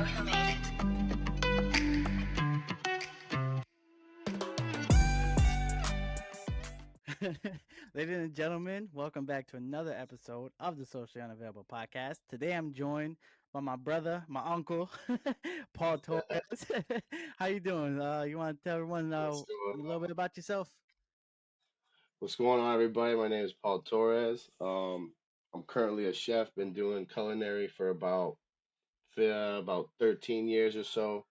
who made it. Ladies and gentlemen, welcome back to another episode of the Socially Unavailable Podcast. Today I'm joined by my brother, my uncle, Paul Torres. How you doing? You want to tell everyone What's a going little bit on? about yourself? What's going on, everybody? My name is Paul Torres. I'm currently a chef. Been doing culinary for about 13 years or so.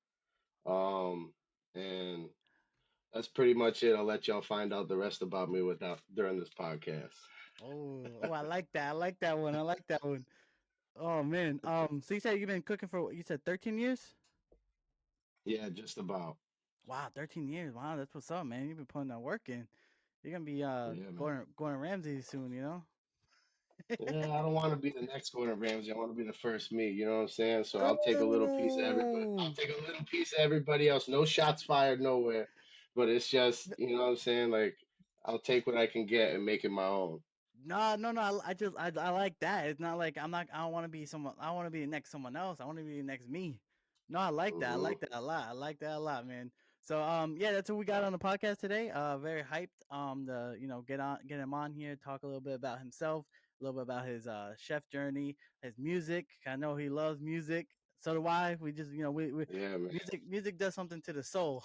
And that's pretty much it. I'll let y'all find out the rest about me without during this podcast. Oh, I like that. I like that one. I like that one. Oh man. So you said you've been cooking for you said 13 years? Yeah, just about. Wow, 13 years. Wow, that's what's up, man. You've been putting that work in. You're gonna be Yeah, man. going to Ramsey soon, you know? Yeah, I don't want to be the next Gordon Ramsay. I want to be the first me. You know what I'm saying? So I'll take a little piece of everybody. I'll Oh. take a little piece of everybody else. No shots fired nowhere. But it's just, you know what I'm saying? Like I'll take what I can get and make it my own. No, no, no. I like that. It's not like I'm not. I don't want to be someone. I want to be next someone else. I want to be next me. No, I like that. I Hmm. like that a lot. I like that a lot, man. So yeah, that's what we got on the podcast today. Very hyped. The get him on here, talk a little bit about himself, a little bit about his chef journey, his music. I know he loves music. So do I. We just we Yeah, man. music does something to the soul.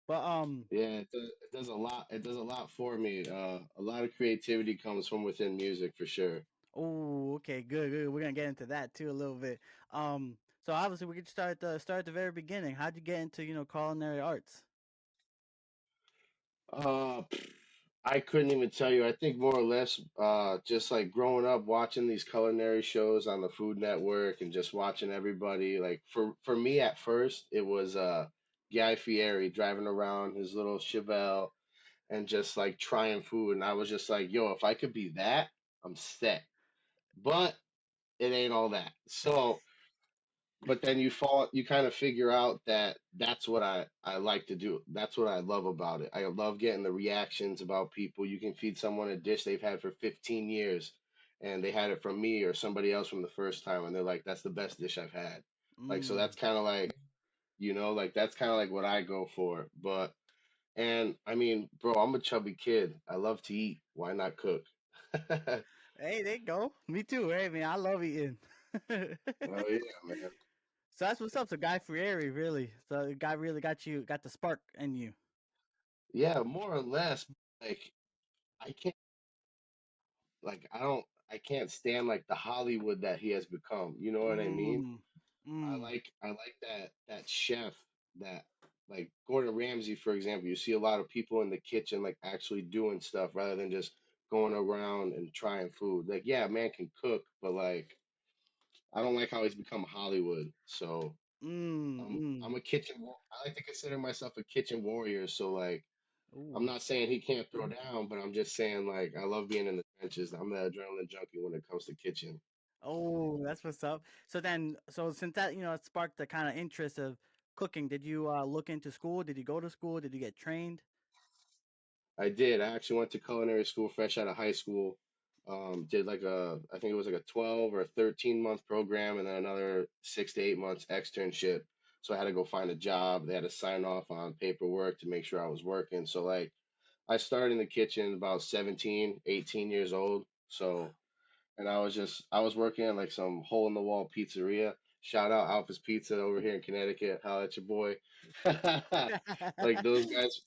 but Yeah, it does a lot. It does a lot for me. A lot of creativity comes from within music for sure. Oh, okay, good, good. We're gonna get into that too a little bit. So obviously we could start at the very beginning. How'd you get into culinary arts? Uh, I couldn't even tell you. I think more or less, just like growing up watching these culinary shows on the Food Network and just watching everybody. Like for me at first, it was Guy Fieri driving around his little Chevelle and just like trying food, and I was just like, yo, if I could be that, I'm set. But it ain't all that. So but then you kind of figure out that that's what I like to do. That's what I love about it. I love getting the reactions about people. You can feed someone a dish they've had for 15 years and they had it from me or somebody else from the first time and they're like, that's the best dish I've had. Like, so Mm. that's kind of like, like that's kind of like what I go for. And I mean, bro, I'm a chubby kid. I love to eat. Why not cook? Oh Hey, there you go. Me too. Hey, man, I love eating. So yeah, man. that's what's up. So Guy Fieri, really. So the guy really got the spark in you. Yeah, more or less. Like I can't I can't stand like the Hollywood that he has become. You know what I mean? Mm. Mm. I like that chef that like Gordon Ramsay, for example. You see a lot of people in the kitchen like actually doing stuff rather than just going around and trying food. Like, yeah, man can cook, but like I don't like how he's become Hollywood. So Mm. Mm. I'm a I like to consider myself a kitchen warrior. So like I'm Ooh. not saying he can't throw down, but I'm just saying like I love being in the trenches. I'm the adrenaline junkie when it comes to kitchen. Oh, that's what's up. So since that it sparked the kind of interest of cooking, did you look into school? Did you go to school? Did you get trained? I did. I actually went to culinary school fresh out of high school. Did I think it was like a 12 or a 13-month program and then another 6 to 8 months externship. So I had to go find a job. They had to sign off on paperwork to make sure I was working. So like I started in the kitchen about 17, 18 years old. So and I was working at like some hole in the wall pizzeria. Shout out Alpha's Pizza over here in Connecticut. Holla at your boy. Like those guys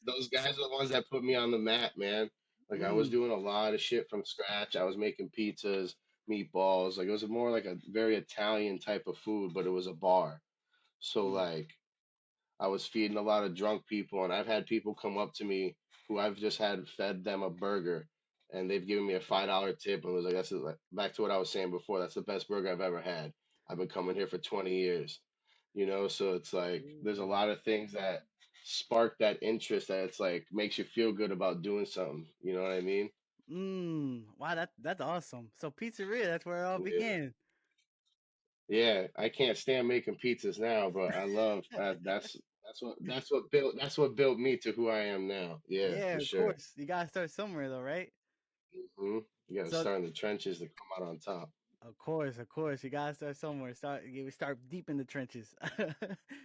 are the ones that put me on the map, man. Like I was Mm. doing a lot of shit from scratch. I was making pizzas, meatballs. Like it was more like a very Italian type of food, but it was a bar. So Mm. like I was feeding a lot of drunk people, and I've had people come up to me who I've just had fed them a burger, and they've given me a $5 tip, and was like, "That's like, back to what I was saying before. That's the best burger I've ever had. I've been coming here for 20 years, you know." So it's like there's a Ooh. lot of things that spark that interest that it's like makes you feel good about doing something. You know what I mean? Mm. Wow, that's awesome. So pizzeria, that's where it all Yeah. began. Yeah, I can't stand making pizzas now, but I love that's what built me to who I am now. Yeah, Yeah, for of sure. course. You gotta start somewhere though, right? You got to So start in the trenches to come out on top. Of course, you gotta start somewhere. Start deep in the trenches.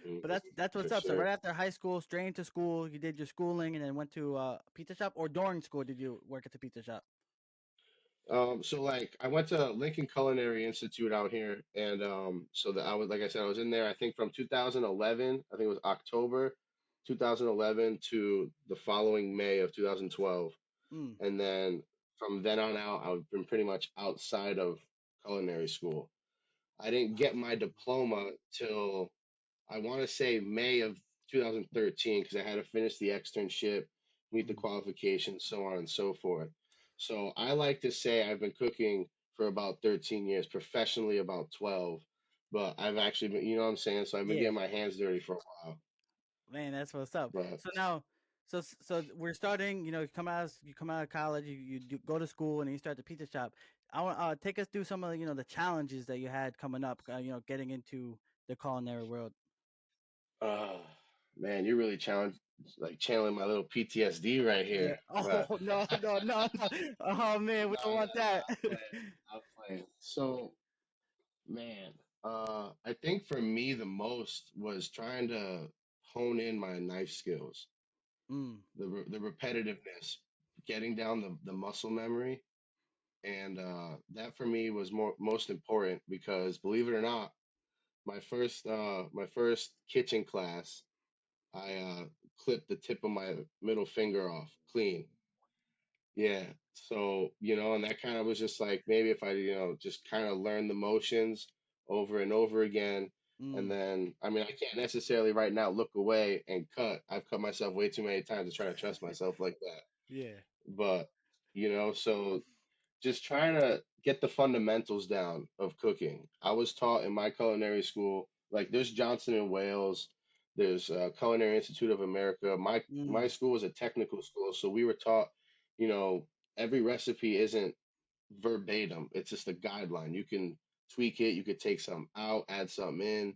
Mm, But that's for what's up. So sure. right after high school, straight into school, you did your schooling and then went to a pizza shop. Or during school, did you work at the pizza shop? So like I went to Lincoln Culinary Institute out here, and so that I was like I said I was in there I think from 2011, I think it was October 2011 to the following May of 2012, Mm. and then from then on out I've been pretty much outside of culinary school. I didn't get my diploma till I want to say May of 2013 because I had to finish the externship, meet the Mm. qualifications, so on and so forth. So I like to say I've been cooking for about 13 years, professionally about 12, but I've actually been, you know what I'm saying? So I've been Yeah. getting my hands dirty for a while. Man, that's what's up. But So now, so we're starting. You come out of college, you go to school, and then you start the pizza shop. I want take us through some of the challenges that you had coming up. Getting into the culinary world. uh, man, you're really challenged, like channeling my little PTSD right Yeah. here. But Oh no, no, no, no. Oh man, we no, don't no, want no, that. I'm playing. I'm playing. So man, I think for me the most was trying to hone in my knife skills, Mm. the repetitiveness, getting down the muscle memory, and that for me was most important because believe it or not, my first kitchen class, I clipped the tip of my middle finger off clean. Yeah. So, and that kind of was just like maybe if I, just kind of learn the motions over and over again. And Mm. then, I mean, I can't necessarily right now look away and cut. I've cut myself way too many times to try to trust myself like that. Yeah. But, so just trying to get the fundamentals down of cooking. I was taught in my culinary school, like there's Johnson and Wales, there's Culinary Institute of America. My Mm. school was a technical school, so we were taught, you know, every recipe isn't verbatim. It's just a guideline. You can tweak it, you could take some out, add something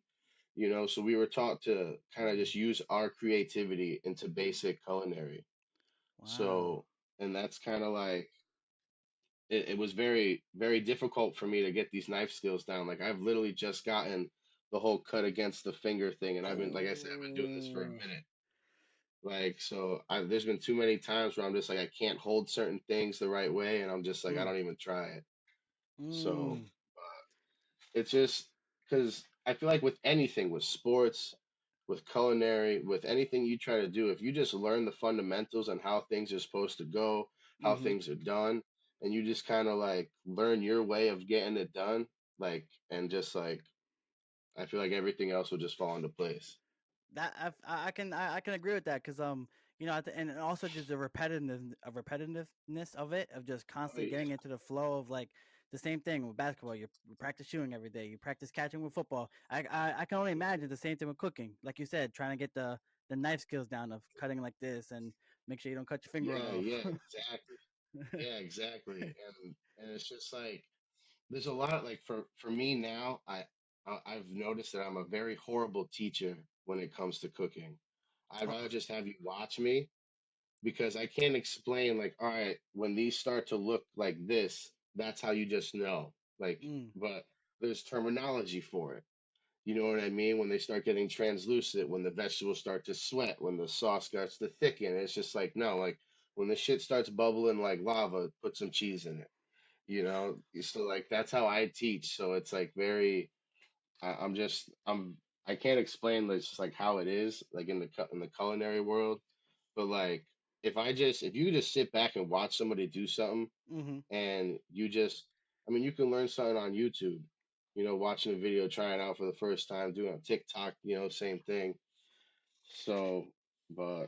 in, so we were taught to kind of just use our creativity into basic culinary. Wow. So, and that's kind of like it was very, very difficult for me to get these knife skills down. Like I've literally just gotten the whole cut against the finger thing, and I've been, like I said, I've been doing this for a Oh. minute. Like so, there's been too many times where I'm just like I can't hold certain things the right way, and I'm just like I Mm. don't even try it. So Mm. it's just because I feel like with anything, with sports, with culinary, with anything you try to do, if you just learn the fundamentals on how things are supposed to go, how Mm-hmm. things are done, and you just kind of like learn your way of getting it done, like, and just like, I feel like everything else will just fall into place. I can agree with that because and also just the repetitiveness of it of just Oh constantly yeah, getting into the flow of like the same thing with basketball. You practice shooting every day. You practice catching with football. I can only imagine the same thing with cooking. Like you said, trying to get the knife skills down of cutting like this and make sure you don't cut your finger yeah, off. yeah, exactly. Yeah, exactly. And it's just like there's a lot like for me now, I've noticed that I'm a very horrible teacher when it comes to cooking. I'd Oh, rather just have you watch me because I can't explain like, all right, when these start to look like this, that's how you just know. Like, mm, but there's terminology for it. You know what I mean? When they start getting translucent, when the vegetables start to sweat, when the sauce starts to thicken, it's just like, no, like when the shit starts bubbling like lava, put some cheese in it. So like that's how I teach. So it's like very, I'm just, I can't explain like, just like how it is like in in the culinary world. But like if you just sit back and watch somebody do something mm-hmm. and I mean, you can learn something on YouTube. Watching a video, trying out for the first time, doing a TikTok, same thing. So, but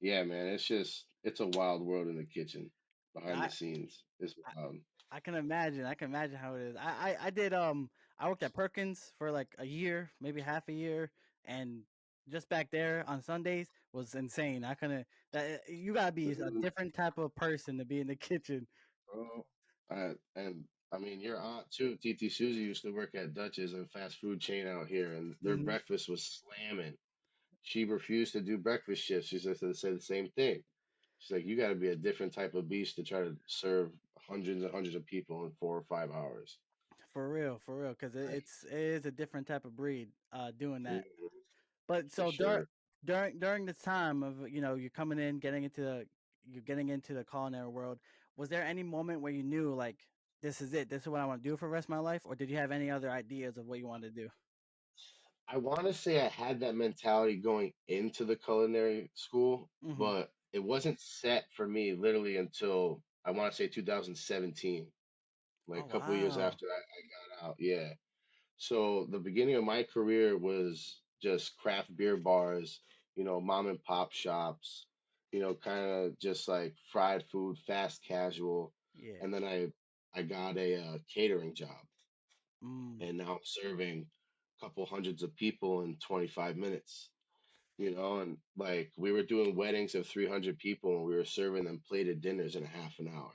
yeah, man, it's a wild world in the kitchen, behind the I, scenes. It's I wild. I can imagine. I can imagine how it is. I did I worked at Perkins for like a year, maybe half a year, and just back there on Sundays was insane. I couldn't. You gotta be a Dude, different type of person to be in the kitchen. bro. And I mean, your aunt too, Titi Susie used to work at Dutch's, a fast food chain out here, and their Hmm. breakfast was slamming. She refused to do breakfast shifts. She just said the same thing. She's like, you got to be a different type of beast to try to serve hundreds and hundreds of people in 4 or 5 hours. for real, because Like, it is a different type of breed doing that. mhm, But for so sure. during this time of you're coming in, you're getting into the culinary world, was there any moment where you knew like this is it, this is what I want to do for the rest of my life, or did you have any other ideas of what you wanted to do? I want to say I had that mentality going into the culinary school, Hmm. but it wasn't set for me literally until I want to say 2017, like Oh a couple of years wow. after I got out. Yeah. So the beginning of my career was just craft beer bars, mom and pop shops, kind of just like fried food, fast casual. Yeah. And then I got a catering job, Mm. and now I'm serving a couple hundreds of people in 25 minutes. And like we were doing weddings of 300 people, and we were serving them plated dinners in a half an hour.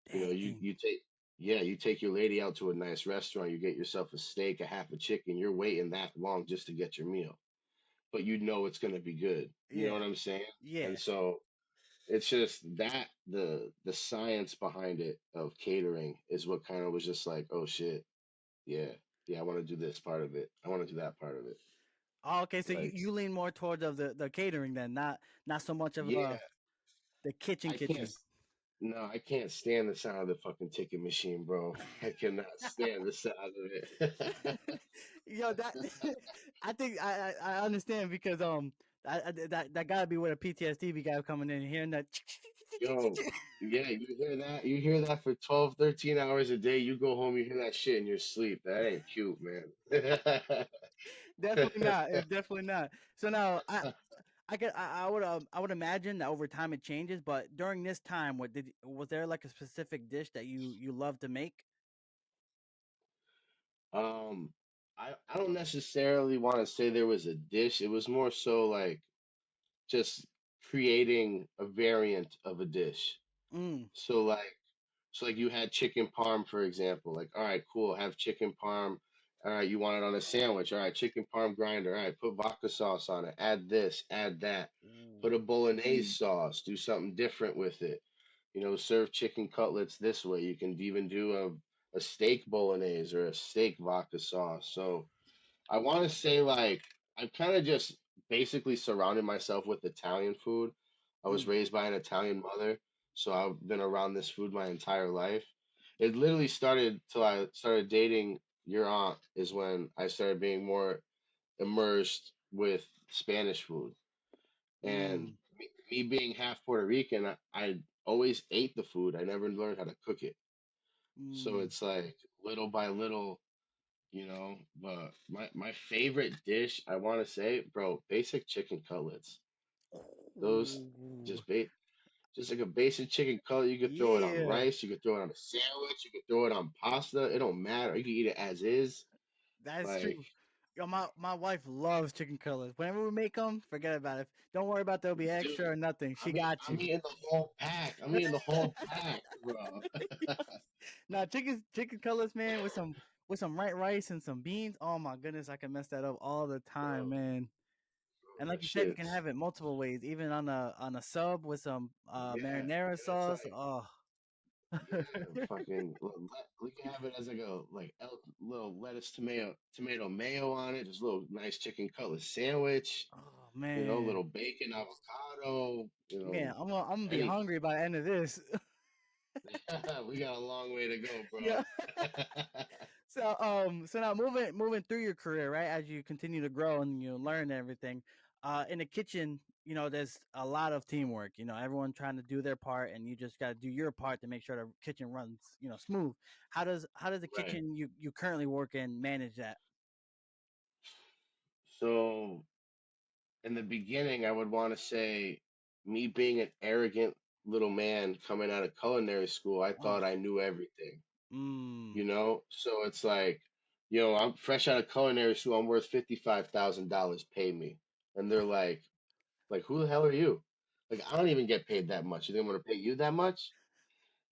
Dang. You take, yeah, you take your lady out to a nice restaurant, you get yourself a steak, a half a chicken, you're waiting that long just to get your meal, but you know it's going to be good. You know Yeah. what I'm saying? Yeah. And so it's just that the science behind it of catering is what kind of was just like, oh shit, yeah, yeah, I want to do this part of it. I want to do that part of it. Oh, okay, so Like, you lean more towards of the catering then, not so much of yeah, the kitchen I can't. kitchen. No, I can't stand the sound of the fucking ticket machine, bro. I cannot stand the sound of it. Yo, that I think I understand because that gotta be where the PTSD be guy coming in and hearing that. Yo, yeah, you hear that? You hear that for 12, 13 hours a day. You go home, you hear that shit in your sleep. That ain't cute, man. Definitely not. It's definitely not. So now I would imagine that over time it changes, but during this time, was there like a specific dish that you love to make? Um, I don't necessarily want to say there was a dish. It was more so like just creating a variant of a dish. Mm. So like you had chicken parm, for example. Like, all right, cool, have chicken parm. All right, you want it on a sandwich. All right, chicken parm grinder. All right, put vodka sauce on it. Add this, add that. Ooh. Put a bolognese sauce. Do something different with it. Serve chicken cutlets this way. You can even do a steak bolognese or a steak vodka sauce. So I want to say like I've kind of just basically surrounded myself with Italian food. I was Mm. raised by an Italian mother, so I've been around this food my entire life. It literally started till I started dating your aunt is when I started being more immersed with Spanish food. And Mm. me being half Puerto Rican, I always ate the food. I never learned how to cook it. So Mm. it's like little by little, but my favorite dish, I want to say, bro, basic chicken cutlets. Those Ooh. just just like a basic chicken cutlet. You could throw it on Yeah. rice, you could throw it on a sandwich, you could throw it on pasta. It don't matter. You can eat it as is. That's Like, true. Yo, my wife loves chicken cutlets. Whenever we make them, forget about it. Don't worry about there'll be dude, extra or nothing. She got I'm you. eating the whole pack. I'm eating the whole pack, bro. Now chicken cutlets, man, with some white rice and some beans. Oh my goodness, I can mess that up all the time, Bro, man. And like that you said, you can shit's have it multiple ways, even on a sub with some yeah. marinara And it's sauce. like, Oh, yeah, fucking. We can have it as like a little lettuce, tomato mayo on it. Just a little nice chicken cutlet sandwich. oh Little man, bacon, avocado. man, I'm gonna be Anything. hungry by the end of this. We got a long way to go, Yeah. bro. So now moving through your career, right, as you continue to grow and you learn everything, in the kitchen, there's a lot of teamwork. Everyone trying to do their part, and you just got to do your part to make sure the kitchen runs, smooth. How does the Right. kitchen you currently work in manage that? So in the beginning, I would want to say, me being an arrogant little man coming out of culinary school, I Oh, thought I knew everything. mm, So it's like, I'm fresh out of culinary school. I'm worth $55,000. Pay me, and they're like, who the hell are you? Like, I don't even get paid that much. You didn't want to pay you that much,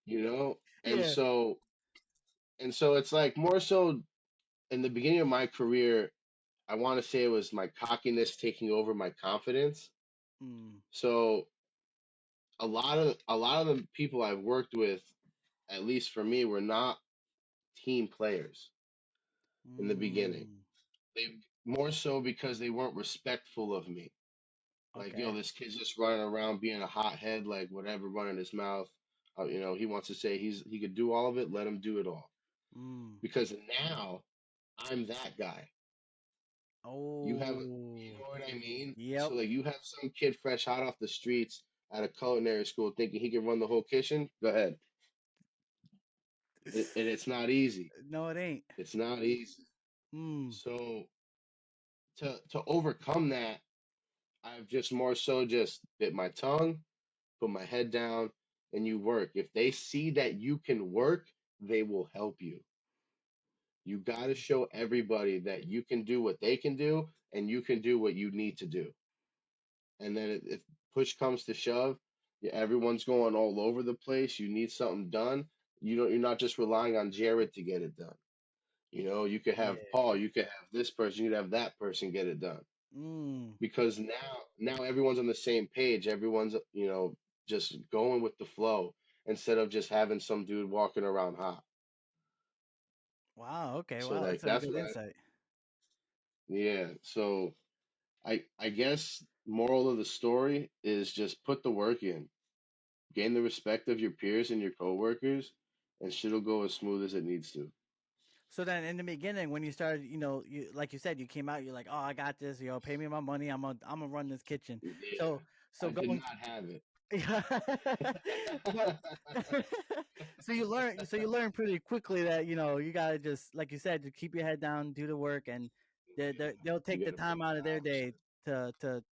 you know? And yeah, so it's like more so in the beginning of my career, I want to say it was my cockiness taking over my confidence. mm, So a lot of the people I've worked with, at least for me, were not team players in the beginning. Mm. They more so because they weren't respectful of me. Like, yo, Okay. this kid's just running around being a hothead, like whatever, running his mouth. He wants to say he could do all of it. Let him do it all. Mm. Because now I'm that guy. You Oh. know what I mean? Yep. So like, you have some kid fresh hot off the streets at a culinary school thinking he can run the whole kitchen. Go ahead, and it's not easy. No, it ain't. It's not easy. Mm. So to overcome that, I've just more so just bit my tongue, put my head down, and you work. If they see that you can work, they will help you. You got to show everybody that you can do what they can do and you can do what you need to do. And then if push comes to shove, yeah, everyone's going all over the place. You need something done. You're not just relying on Jared to get it done. You could have Yeah. Paul, you could have this person, you could have that person get it done. Mm. Because now everyone's on the same page. Everyone's just going with the flow instead of just having some dude walking around hot. Wow. Okay. So Wow. That's like some that's good what I insight. yeah. So I guess moral of the story is just put the work in. Gain the respect of your peers and your coworkers, and shit'll go as smooth as it needs to. So then, in the beginning, when you started, you like you said, you came out, you're like, "Oh, I got this. Pay me my money. I'm gonna run this kitchen." Yeah, So, so I did going, not have it. but so you learn pretty quickly that you gotta just like you said, to keep your head down, do the work, and they'll You take the got to put time out of the their hours day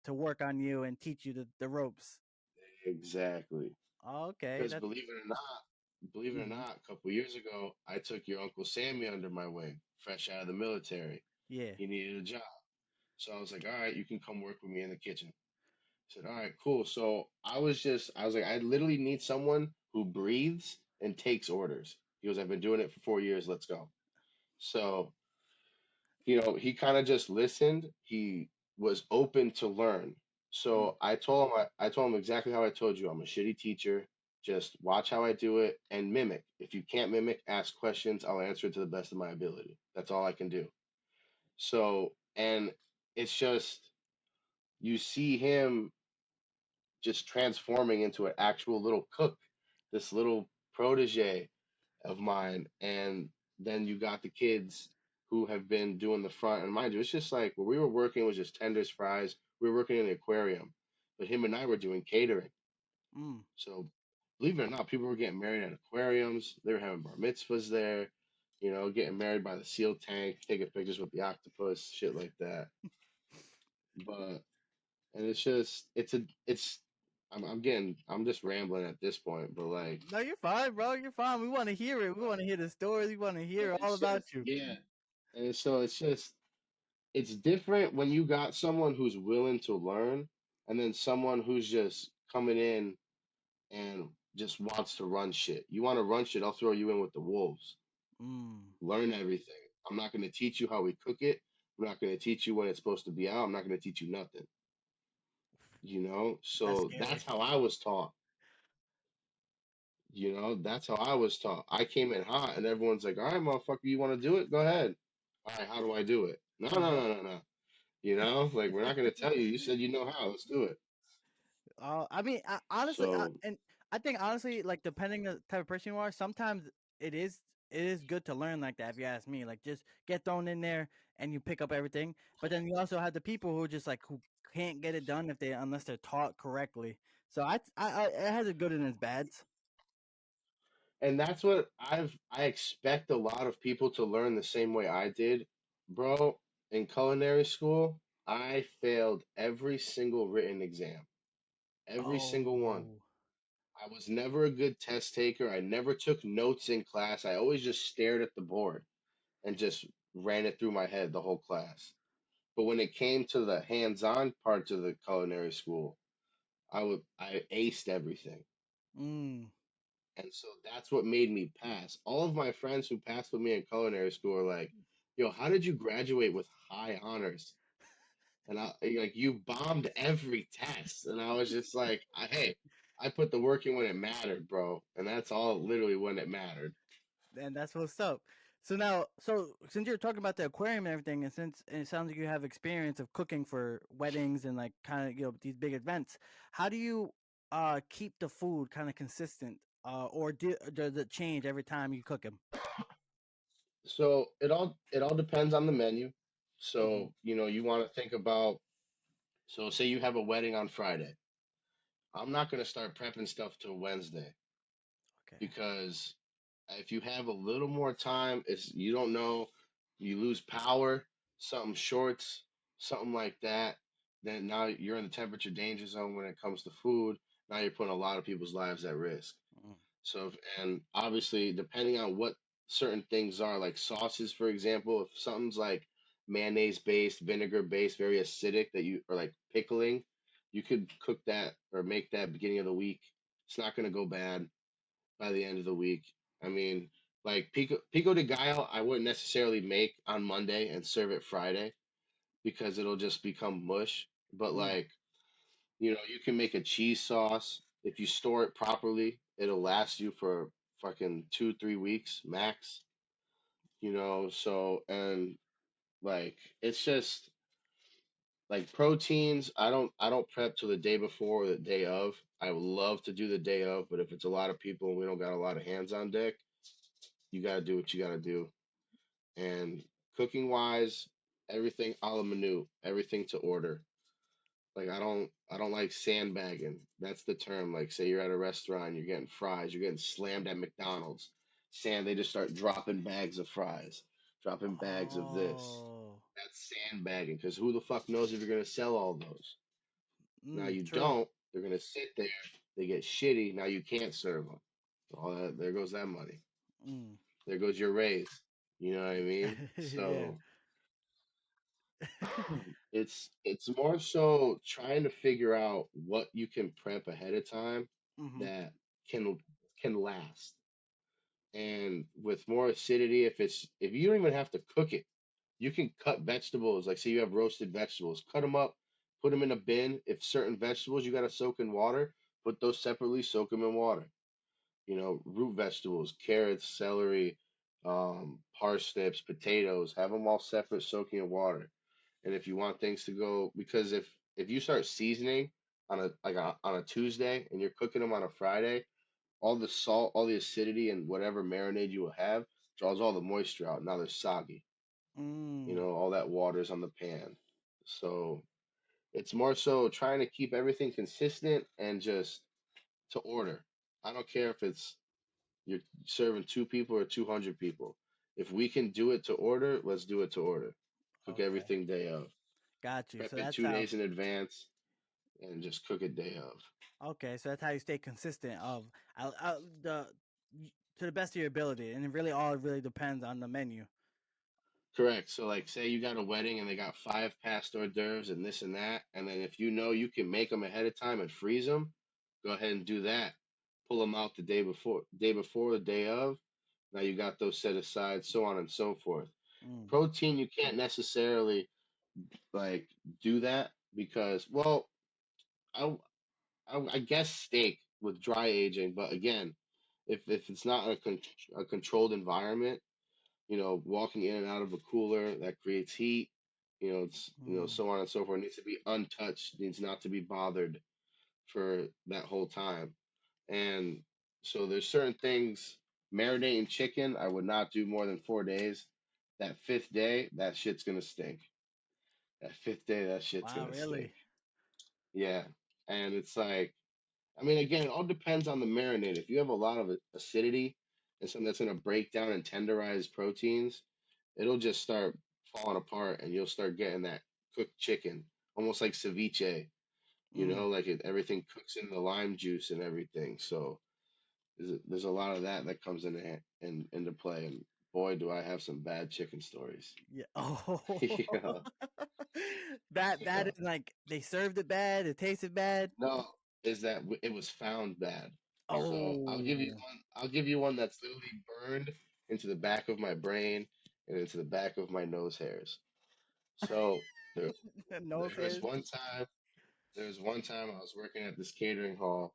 to work on you and teach you the ropes. in. Exactly. Oh, okay, Because that's believe it or hmm not, a couple years ago, I took your Uncle Sammy under my wing, fresh out of the military. yeah. He needed a job. So I was like, all right, you can come work with me in the kitchen. I said, all right, cool. So I was like, I literally need someone who breathes and takes orders. He goes, I've been doing it for 4 years. Let's go. So, he kind of just listened. He was open to learn. Mm, So I told him exactly how I told you. I'm a shitty teacher. Just watch how I do it and mimic. If you can't mimic, ask questions. I'll answer it to the best of my ability. That's all I can do. So, and it's just, you see him just transforming into an actual little cook, this little protege of mine. And then you got the kids who have been doing the front. And mind you, it's just like where we were working was just tenders, fries. We were working in the aquarium, but him and I were doing catering. mm. So believe it or not, people were getting married at aquariums. They were having bar mitzvahs there. Getting married by the seal tank, taking pictures with the octopus, shit like that. But and it's just it's I'm just rambling at this point, but like No, you're fine, bro. You're fine. We want to hear it. We want to hear the stories. We want to hear all it's about just you. yeah. And so it's different when you got someone who's willing to learn and then someone who's just coming in and just wants to run shit. You want to run shit, I'll throw you in with the wolves. Mm, Learn everything. I'm not going to teach you how we cook it. I'm not going to teach you when it's supposed to be out. I'm not going to teach you nothing. that's So scary. that's how I was taught. That's how I was taught. I came in hot and everyone's like, all right, motherfucker, you want to do it? Go ahead. All right, how do I do it? No, no, Uh-huh. no, no, no. Like, we're not going to tell you. You said you know how. Let's do it. I mean, honestly, So, and I think honestly, like depending on the type of person you are, sometimes it is it is good to learn like that. If you ask me, like just get thrown in there and you pick up everything. But then you also have the people who are just like who can't get it done if they unless they're taught correctly. So it has its good and its bads. and that's what I expect a lot of people to learn the same way I did, bro. In culinary school, I failed every single written exam, every single one. Oh, I was never a good test taker. I never took notes in class. I always just stared at the board and just ran it through my head the whole class. But when it came to the hands-on parts of the culinary school, I aced everything. mm. And so that's what made me pass. All of my friends who passed with me in culinary school are like, "Yo, how did you graduate with high honors?" And like, you bombed every test. And I was just like, "Hey, I put the work in when it mattered, bro." And that's all literally when it mattered. And that's what's up. So now, so since you're talking about the aquarium and everything, and since it sounds like you have experience of cooking for weddings and like kind of these big events, how do you keep the food kind of consistent, or does it change every time you cook them? So it all depends on the menu. Mm-hmm. So, you want to think about, so say you have a wedding on Friday. I'm not going to start prepping stuff till Wednesday Okay. because if you have a little more time, it's you don't know, you lose power, something shorts, something like that, then now you're in the temperature danger zone when it comes to food. Now you're putting a lot of people's lives at risk. Mm. So, and obviously, depending on what certain things are, like sauces, for example, if something's like mayonnaise based, vinegar based, very acidic that you or like pickling, you could cook that or make that beginning of the week. It's not going to go bad by the end of the week. I mean, like pico de gallo, I wouldn't necessarily make on Monday and serve it Friday because it'll just become mush. But Mm. like, you can make a cheese sauce. If you store it properly, it'll last you for fucking 2, 3 weeks max. So and like it's just like proteins. I don't prep till the day before or the day of. I would love to do the day of, but if it's a lot of people and we don't got a lot of hands on deck, you gotta do what you gotta do. And cooking wise, everything a la menu, everything to order. Like I don't like sandbagging. That's the term. Like say you're at a restaurant, you're getting fries, you're getting slammed at McDonald's. They just start dropping bags of fries, dropping bags of this. Oh. That's sandbagging because who the fuck knows if you're gonna sell all those? Now Mm. you True. don't. They're gonna sit there. They get shitty. Now you can't serve them. All that. There goes that money. Mm. There goes your raise. You know what I mean? Yeah. So it's more so trying to figure out what you can prep ahead of time Mm-hmm. that can can last. And with more acidity, if you don't even have to cook it, you can cut vegetables. Like say you have roasted vegetables, cut them up, put them in a bin. If certain vegetables you got to soak in water, put those separately, soak them in water. Root vegetables, carrots, celery, parsnips, potatoes, have them all separate, soaking in water. And if you want things to go, because if you start seasoning on a Tuesday and you're cooking them on a Friday, all the salt, all the acidity, and whatever marinade you will have draws all the moisture out. Now they're soggy. Mm. All that water's on the pan. So it's more so trying to keep everything consistent and just to order. I don't care if it's you're serving 2 people or 200 people. If we can do it to order, let's do it to order. Cook Okay. everything day of. Got you. Prep So it that's two how. days in advance and just cook it day of. Okay, so that's how you stay consistent of the to the best of your ability, and it really all really depends on the menu. Correct. So, like, say you got a wedding and they got five past hors d'oeuvres and this and that, and then if you know you can make them ahead of time and freeze them, go ahead and do that. Pull them out the day before, the day of. Now you got those set aside, so on and so forth. Mm. Protein, you can't necessarily like do that because, well, I I guess steak with dry aging, but again, if it's not a controlled environment, walking in and out of a cooler that creates heat, Mm. so on and so forth, needs to be untouched, needs not to be bothered for that whole time. And so there's certain things, marinating chicken, I would not do more than 4 days. That fifth day, that shit's gonna stink. That fifth day, that shit's Wow, gonna stink. really? Yeah. And it's like, I mean, again, it all depends on the marinade. If you have a lot of acidity and something that's going to break down and tenderize proteins, it'll just start falling apart and you'll start getting that cooked chicken, almost like ceviche, Mm. like everything cooks in the lime juice and everything. So there's a lot of that comes into play. And boy, do I have some bad chicken stories. Yeah. Oh, Yeah. that Yeah. is like they served it bad. It tasted bad. No, is that it was found bad. So I'll give you Oh, one. I'll give you one that's literally burned into the back of my brain and into the back of my nose hairs. So there, no there was serious. one time. There was one time I was working at this catering hall,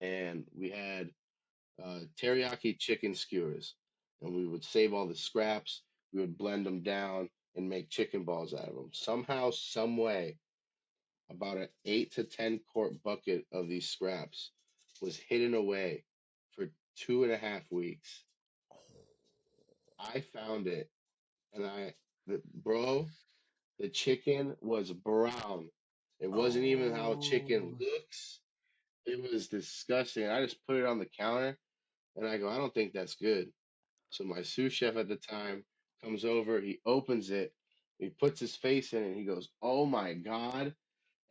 and we had teriyaki chicken skewers. and we would save all the scraps. We would blend them down and make chicken balls out of them. Somehow, some way, about an 8 to 10 quart bucket of these scraps was hidden away for 2.5 weeks. I found it, and bro, the chicken was brown. It wasn't even how chicken Oh, looks. It was disgusting. I just put it on the counter, and I go, I don't think that's good. So my sous chef at the time comes over, he opens it, he puts his face in it, and he goes, "Oh my God."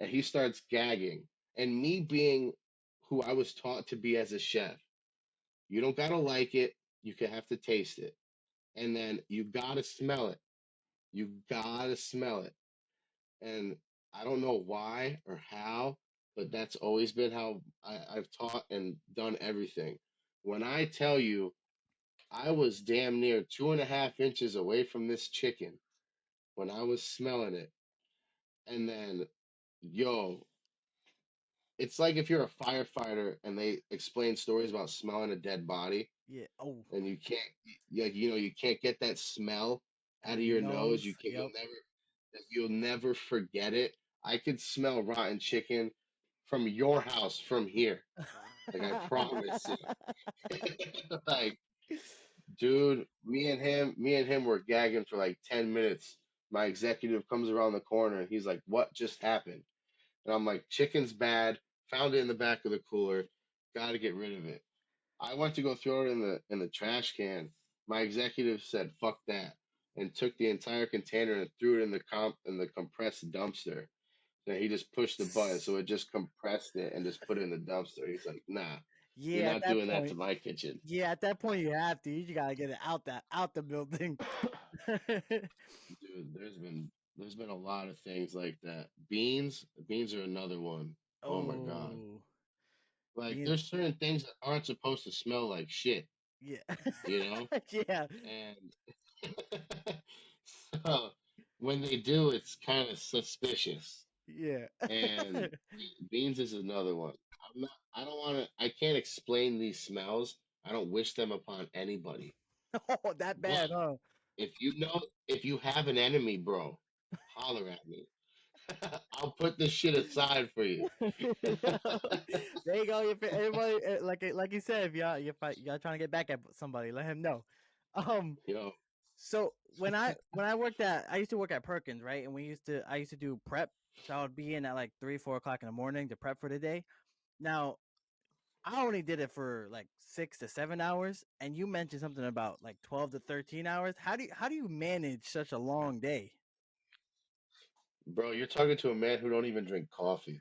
And he starts gagging. And me being who I was taught to be as a chef, you don't gotta like it, you can have to taste it. And then you gotta smell it. You gotta smell it. And I don't know why or how, but that's always been how I've taught and done everything. When I tell you I was damn near 2.5 inches away from this chicken when I was smelling it. And then, yo, it's like if you're a firefighter and they explain stories about smelling a dead body yeah. Oh, and you can't, like, you can't get that smell out out of of your your nose. nose. Yep. You'll never forget it. I could smell rotten chicken from your house from here. Like, I promise you. Like, dude, me and him were gagging for like 10 minutes. My executive comes around the corner and he's like, "What just happened?" And I'm like, "Chicken's bad. Found it in the back of the cooler. Got to get rid of it." I went to go throw it in the trash can. My executive said, "Fuck that," and took the entire container and threw it in the compressed dumpster. And he just pushed the button, so it just compressed it and just put it in the dumpster. He's like, "Nah, you're Yeah, at not that doing that to point. my kitchen." Yeah, at that point you have to. You just gotta get it out the building. Dude, there's been a lot of things like that. Beans are another one. Oh my God. Oh, Like being there's certain things that aren't supposed to smell like shit, yeah, you know? yeah, And so when they do, it's kind of suspicious. yeah. And beans is another one. I don't want to, I can't explain these smells. I don't wish them upon anybody. Oh, that But bad, huh? if you have an enemy, bro, holler at me. I'll put this shit aside for you. There you go. If anybody like you said, if y'all trying to get back at somebody, let him know. Um, You know, so I used to work at Perkins, right? And I used to do prep. So I would be in at like 3, 4 o'clock in the morning to prep for the day. Now I only did it for like 6 to 7 hours, and you mentioned something about like 12 to 13 hours. How do you manage such a long day? bro, you're talking to a man who don't even drink coffee.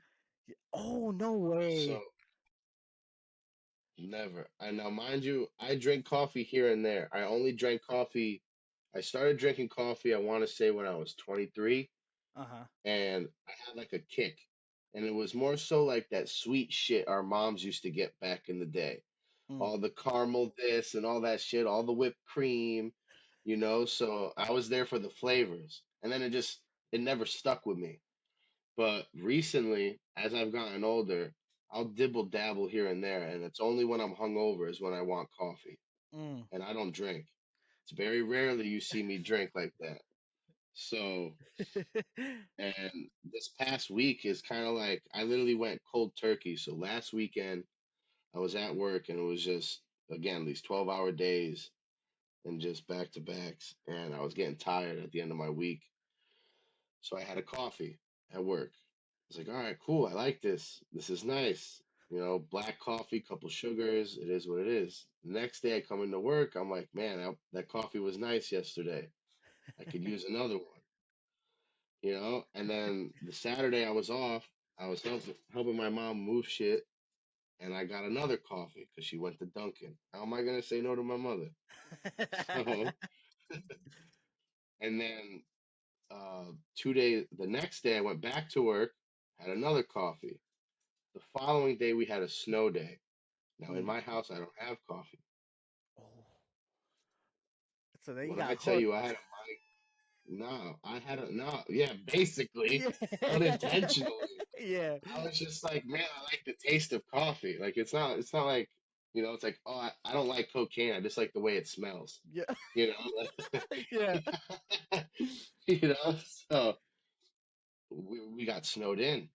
Oh no So way. never. And now, mind you, I drink coffee here and there. I only drank coffee. I started drinking coffee, I want to say, when I was 23, Uh huh. and I had like a kick. And it was more so like that sweet shit our moms used to get back in the day. Mm, All the caramel this and all that shit, all the whipped cream, So I was there for the flavors. And then it never stuck with me. But recently, as I've gotten older, I'll dibble dabble here and there, and it's only when I'm hungover is when I want coffee, mm. and I don't drink. It's very rarely you see me drink like that. So, and this past week is kind of like I literally went cold turkey. So last weekend I was at work and it was just again these 12-hour days and just back to backs, and I was getting tired at the end of my week. So I had a coffee at work. I was like, all right, cool. I like this. This is nice. Black coffee, couple sugars. It is what it is. Next day I come into work. I'm like, man, that coffee was nice yesterday. I could use another one. And then the Saturday I was off. I was helping my mom move shit, and I got another coffee because she went to Dunkin'. How am I gonna say no to my mother? So, and then 2 days, the next day I went back to work, had another coffee. The following day we had a snow day. Now in Mm. my house I don't have coffee. Oh, so then you When I got tell hooked. you I had a no, yeah, basically, Yeah. unintentionally. Yeah. I was just like, man, I like the taste of coffee. Like it's not like, You know, it's like, oh, I don't like cocaine. I just like the way it smells. Yeah. You know, Yeah. you know. So we got snowed in,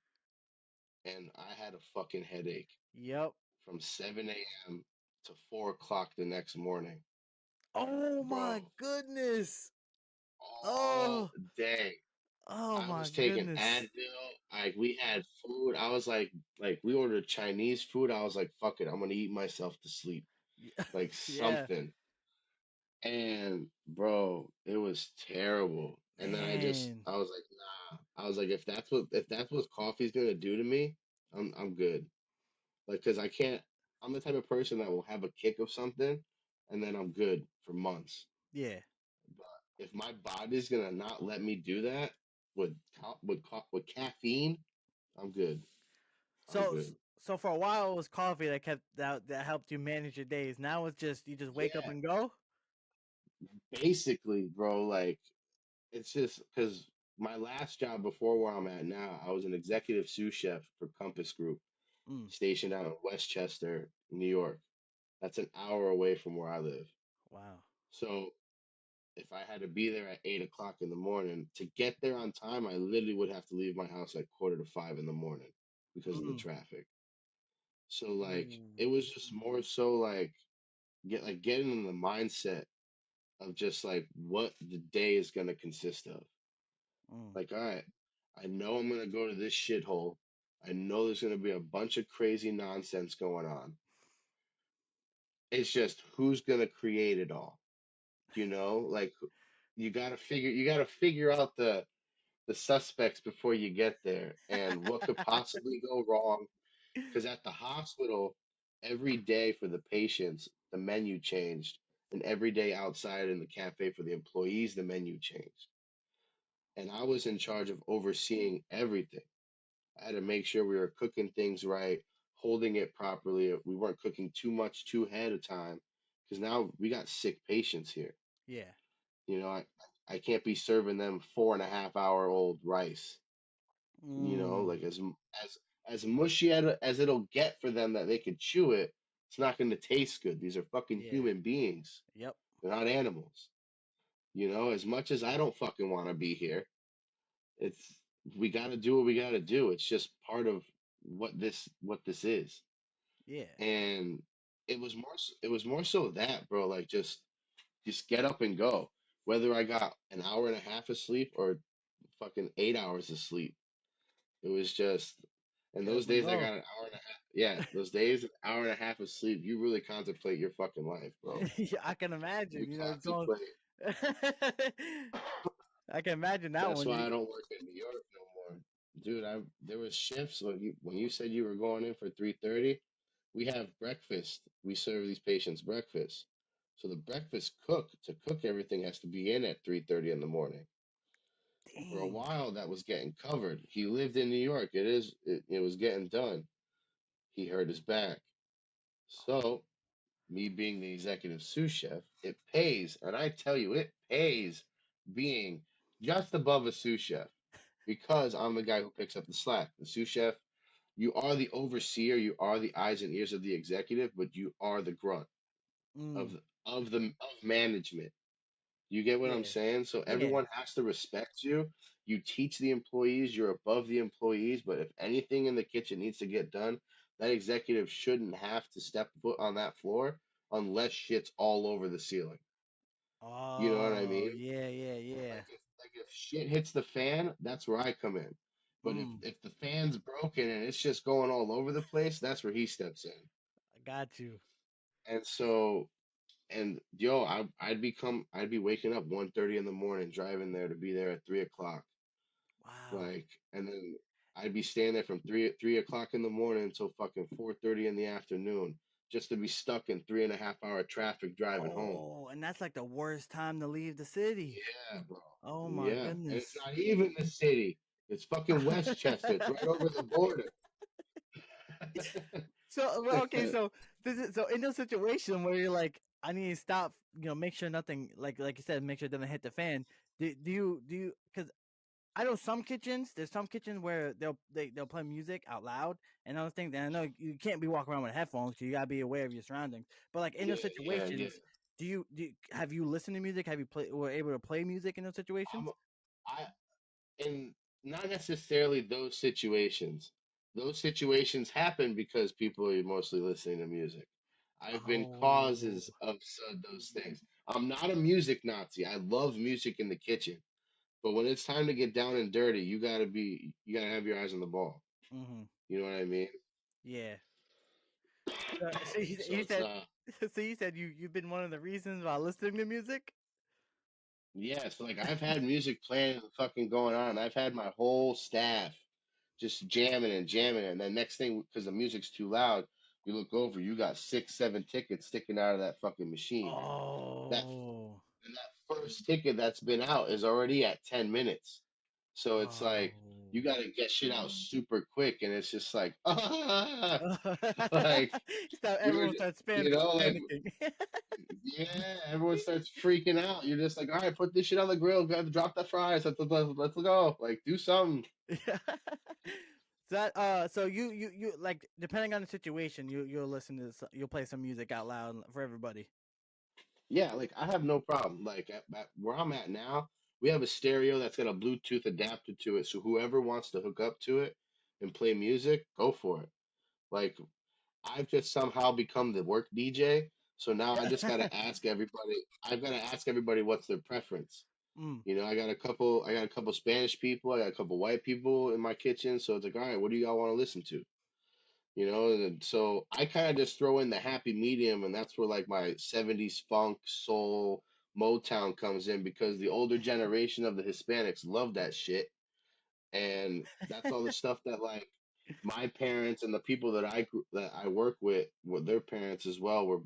and I had a fucking headache Yep. from 7 a.m. to 4 o'clock the next morning, Oh my bro. goodness. All Oh. day. Oh I my was taking goodness. Advil. Like we had food. I was like we ordered Chinese food. I was like, fuck it, I'm gonna eat myself to sleep, Yeah. like Yeah. something. And bro, it was terrible. And then Man. I was like, nah. I was like, if that's what coffee's gonna do to me, I'm good. Like, cause I can't. I'm the type of person that will have a kick of something, and then I'm good for months. Yeah. But if my body's gonna not let me do that with with caffeine, I'm good. I'm So good. so for a while it was coffee that that helped you manage your days. Now it's just you just wake up Yeah, and go. basically, bro. Like it's just because my last job before where I'm at now, I was an executive sous chef for Compass Group, Mm. stationed out in Westchester, New York. That's an hour away from where I live. Wow. So if I had to be there at 8 o'clock in the morning to get there on time, I literally would have to leave my house at quarter to 5 in the morning because of the Mm. traffic. So like Ooh. it was just more so like getting in the mindset of just like what the day is gonna consist of. Mm. Like, all right, I know I'm gonna go to this shithole. I know there's gonna be a bunch of crazy nonsense going on. It's just who's gonna create it all. You know, like you gotta figure out the suspects before you get there and what could possibly go wrong. Because at the hospital, every day for the patients, the menu changed, and every day outside in the cafe for the employees, the menu changed. And I was in charge of overseeing everything. I had to make sure we were cooking things right, holding it properly. We weren't cooking too much too ahead of time because now we got sick patients here. Yeah. You know, I can't be serving them 4.5 hour old rice. You know, Mm. like as mushy as it'll get for them that they could chew it. It's not going to taste good. These are fucking Yeah. human beings. Yep. They're not animals. You know, as much as I don't fucking want to be here, it's we got to do what we got to do. It's just part of what this is. Yeah. And it was more so that, bro, like just get up and go. Whether I got an hour and a half of sleep or fucking 8 hours of sleep, it was just, and Get those up and days I go. got an hour and a half. Yeah, those days, an hour and a half of sleep, you really contemplate your fucking life, bro. Yeah, I can You imagine. Going. contemplate. I can imagine that That's one. why You. I don't work in New York no more, dude. I there was shifts when you said you were going in for 3:30. We have breakfast. We serve these patients breakfast. So the breakfast cook to cook everything has to be in at 3:30 in the morning. For a Dang. while, that was getting covered. He lived in New York. It was getting done. He hurt his back. So, me being the executive sous chef, it pays, and I tell you, it pays being just above a sous chef because I'm the guy who picks up the slack. The sous chef, you are the overseer, you are the eyes and ears of the executive, but you are the grunt Mm. of management. You get what I'm Yeah. saying? So Yeah. everyone has to respect you. You teach the employees, you're above the employees, but if anything in the kitchen needs to get done, that executive shouldn't have to step foot on that floor unless shit's all over the ceiling. You know what I Oh. mean? Yeah. Yeah. Yeah. Like if shit hits the fan, that's where I come in. But Mm. if the fan's broken and it's just going all over the place, that's where he steps in. I got you. And so and yo, I'd be waking up 1:30 in the morning, driving there to be there at 3 o'clock. Wow. Like, and then I'd be staying there from 3 o'clock in the morning until fucking 4:30 in the afternoon, just to be stuck in 3.5 hour traffic driving home. Oh, and that's like the worst time to leave the city. Yeah, bro. Oh my Yeah, and it's goodness. not even the city. It's fucking Westchester. It's right over the border. So well, okay, so this is so in a situation where you're like, I need to stop, make sure nothing like you said, make sure it doesn't hit the fan. Do you because I know some kitchens. There's some kitchens where they'll play music out loud and other things. And I know you can't be walking around with headphones, so you gotta be aware of your surroundings. But like in those Yeah, yeah, yeah. situations, have you listened to music? Have you play were able to play music in those I'm situations? I and not necessarily those situations. Those situations happen because people are mostly listening to music. I've been Oh, causes of those things. I'm not a music Nazi. I love music in the kitchen, but when it's time to get down and dirty, you gotta have your eyes on the ball. hmm, You know what I mean? yeah. So So you it's said so you said you've been one of the reasons while listening to music. yes, like I've had music playing and fucking going on. I've had my whole staff just jamming and jamming, and then next thing, because the music's too loud, you look over, you got six, seven tickets sticking out of that fucking machine. That Oh, and that first ticket that's been out is already at 10 minutes, so it's like you oh. got to get shit out super quick, and it's just like like So we're everyone starts like panicking. yeah, everyone starts freaking out. You're just like, all right, put this shit on the grill. Go drop the fries. Let's go. Like, do something. Yeah. So you like depending on the situation, you'll listen to you'll play some music out loud for everybody. Yeah, like I have no problem. Like at where I'm at now, we have a stereo that's got a Bluetooth adapter to it. So whoever wants to hook up to it and play music, go for it. Like I've just somehow become the work DJ. So now I just gotta ask everybody. I've gotta ask everybody what's their preference. Mm. You know, I got a couple Spanish people, I got a couple white people in my kitchen. So it's like, all right, what do y'all want to listen to? You know, and so I kind of just throw in the happy medium, and that's where like my 70s funk, soul, Motown comes in because the older generation of the Hispanics love that shit. And that's all the stuff that like my parents and the people that I work with their parents as well, were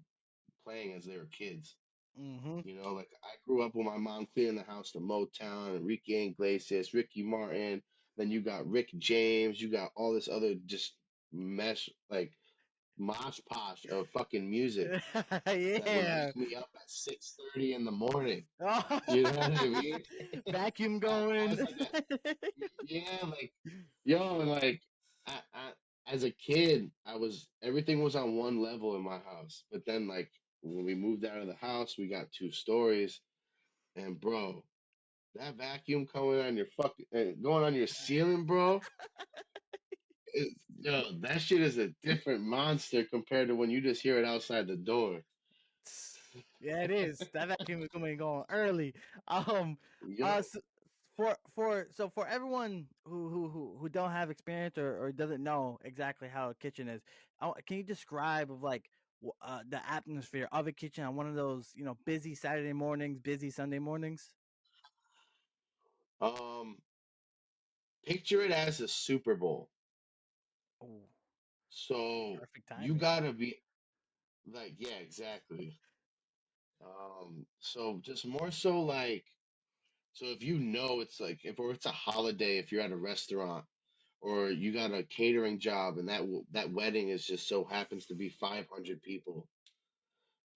playing as they were kids. Mm-hmm. You know, like I grew up with my mom cleaning the house to Motown, Enrique Iglesias, Ricky Martin. Then you got Rick James. You got all this other just mesh, like mosh posh of fucking music that would Yeah. wake me up at 6:30 in the morning. Oh. You know what I mean? Vacuum going. As like a yeah, like yo, and like as a kid, I was everything was on one level in my house. But then like when we moved out of the house, we got 2 stories, and bro, that vacuum coming on your fucking going on your ceiling, bro. Yo, that shit is a different monster compared to when you just hear it outside the door. Yeah, it is. That vacuum is going early. Um, Yo, so for everyone who don't have experience or doesn't know exactly how a kitchen is, can you describe of like the atmosphere of a kitchen on one of those busy Saturday mornings, busy Sunday mornings? um, picture it as a Super Bowl. Oh, So perfect you timing. gotta be like, yeah, exactly. So just more so like, so if you know it's like if or it's a holiday, if you're at a restaurant or you got a catering job and that wedding is just so happens to be 500 people,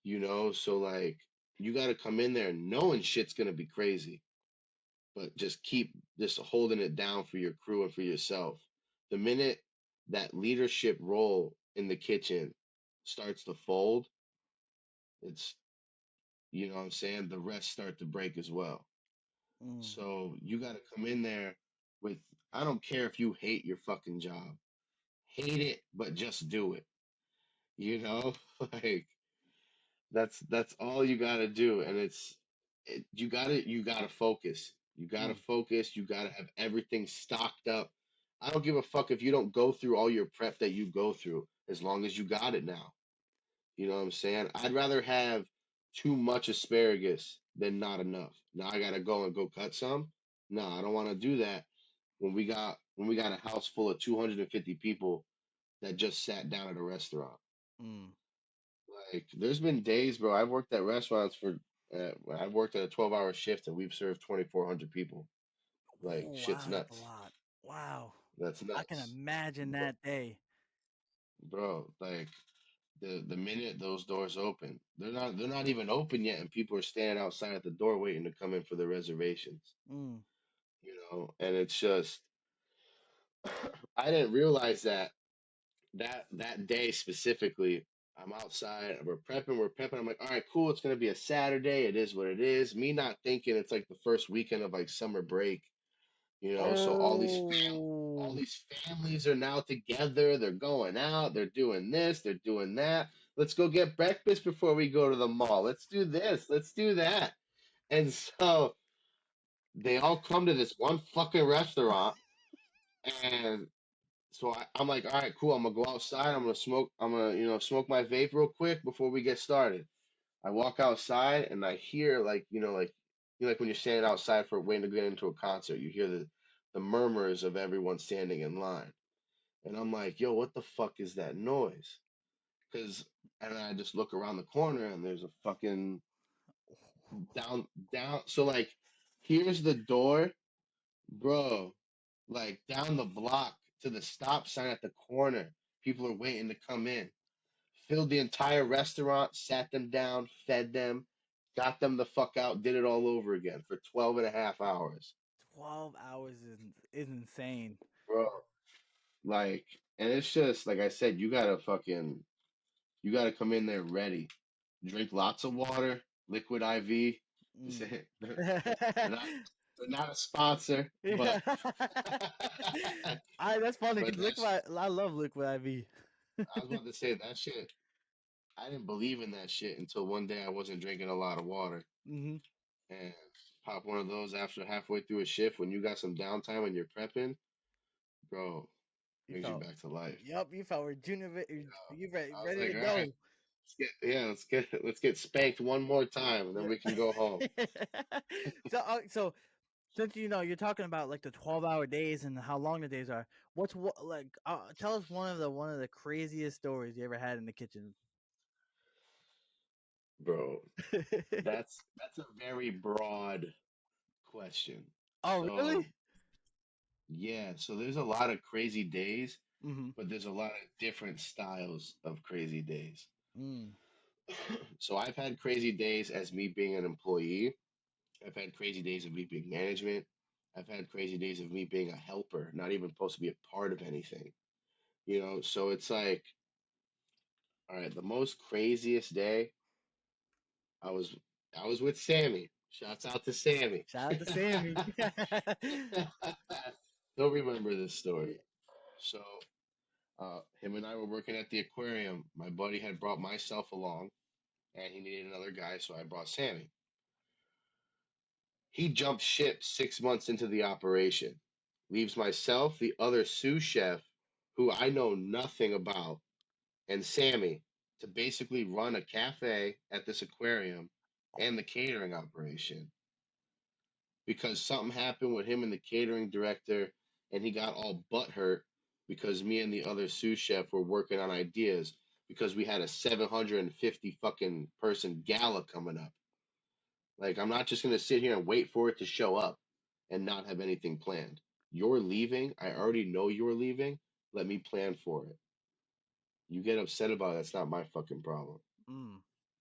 you know, so like you got to come in there knowing shit's gonna be crazy, but just keep just holding it down for your crew and for yourself. The minute that leadership role in the kitchen starts to fold, it's you know what I'm saying, the rest start to break as well. Mm, So you got to come in there with I don't care if you hate your fucking job. Hate it, but just do it. You know? Like that's all you got to do and you got to focus. You got to mm, focus, you got to have everything stocked up. I don't give a fuck if you don't go through all your prep that you go through as long as you got it now. You know what I'm saying? I'd rather have too much asparagus than not enough. Now I got to go cut some. No, I don't want to do that when we got a house full of 250 people that just sat down at a restaurant. mm. Like, there's been days, bro. I've worked at restaurants for. I've worked at a 12-hour shift, and we've served 2,400 people. Like, Oh, shit's wow, that's a nuts. lot. Wow, That's I can nuts, imagine bro. that day. Bro, like the minute those doors open, they're not even open yet, and people are standing outside at the door waiting to come in for their reservations. Mm. and it's just I didn't realize that day specifically. I'm outside, we're prepping. I'm like, all right, cool. It's gonna be a Saturday. It is what it is. Me not thinking it's like the first weekend of like summer break, so all Oh, these families are now together. They're going out. They're doing this. They're doing that. Let's go get breakfast before we go to the mall. Let's do this. Let's do that. And so they all come to this one fucking restaurant, and so I'm like, all right, cool. I'm gonna go outside. I'm gonna smoke. I'm gonna, smoke my vape real quick before we get started. I walk outside and I hear like when you're standing outside for waiting to get into a concert, you hear the murmurs of everyone standing in line. And I'm like, yo, what the fuck is that noise? Cause and I just look around the corner and there's a fucking down. So like, here's the door, bro. Like down the block to the stop sign at the corner. People are waiting to come in. Filled the entire restaurant, sat them down, fed them, got them the fuck out, did it all over again for 12 and a half hours. 12 hours is insane. Bro, like, and it's just, like I said, you gotta come in there ready. Drink lots of water, liquid IV. Mm. They're not, they're not a sponsor, Yeah. but, That's funny but because I love liquid IV. I was about to say that shit. I didn't believe in that shit until one day I wasn't drinking a lot of water. Hmm. And pop one of those after halfway through a shift when you got some downtime and you're prepping, bro, You brings you felt, back to life. yep, you felt rejuvenated. You I was ready like, to all right, go. let's get spanked one more time and then we can go home. Yeah. So since you're talking about like the 12-hour days and how long the days are, what like tell us one of the craziest stories you ever had in the kitchen. Bro, that's a very broad question. Oh, So really? yeah, so there's a lot of crazy days, Mm-hmm. but there's a lot of different styles of crazy days. Mm. So I've had crazy days as me being an employee. I've had crazy days of me being management. I've had crazy days of me being a helper, not even supposed to be a part of anything. So it's like, all right, the most craziest day, I was I was with Sammy. Shouts out to Sammy. Shout out to Sammy. He'll remember this story. So, him and I were working at the aquarium. My buddy had brought myself along, and he needed another guy, so I brought Sammy. He jumped ship 6 months into the operation, leaves myself, the other sous chef, who I know nothing about, and Sammy to basically run a cafe at this aquarium and the catering operation because something happened with him and the catering director, and he got all butthurt because me and the other sous chef were working on ideas because we had a 750 fucking person gala coming up. Like, I'm not just gonna sit here and wait for it to show up and not have anything planned. You're leaving. I already know you're leaving. Let me plan for it. You get upset about it. That's not my fucking problem. Mm.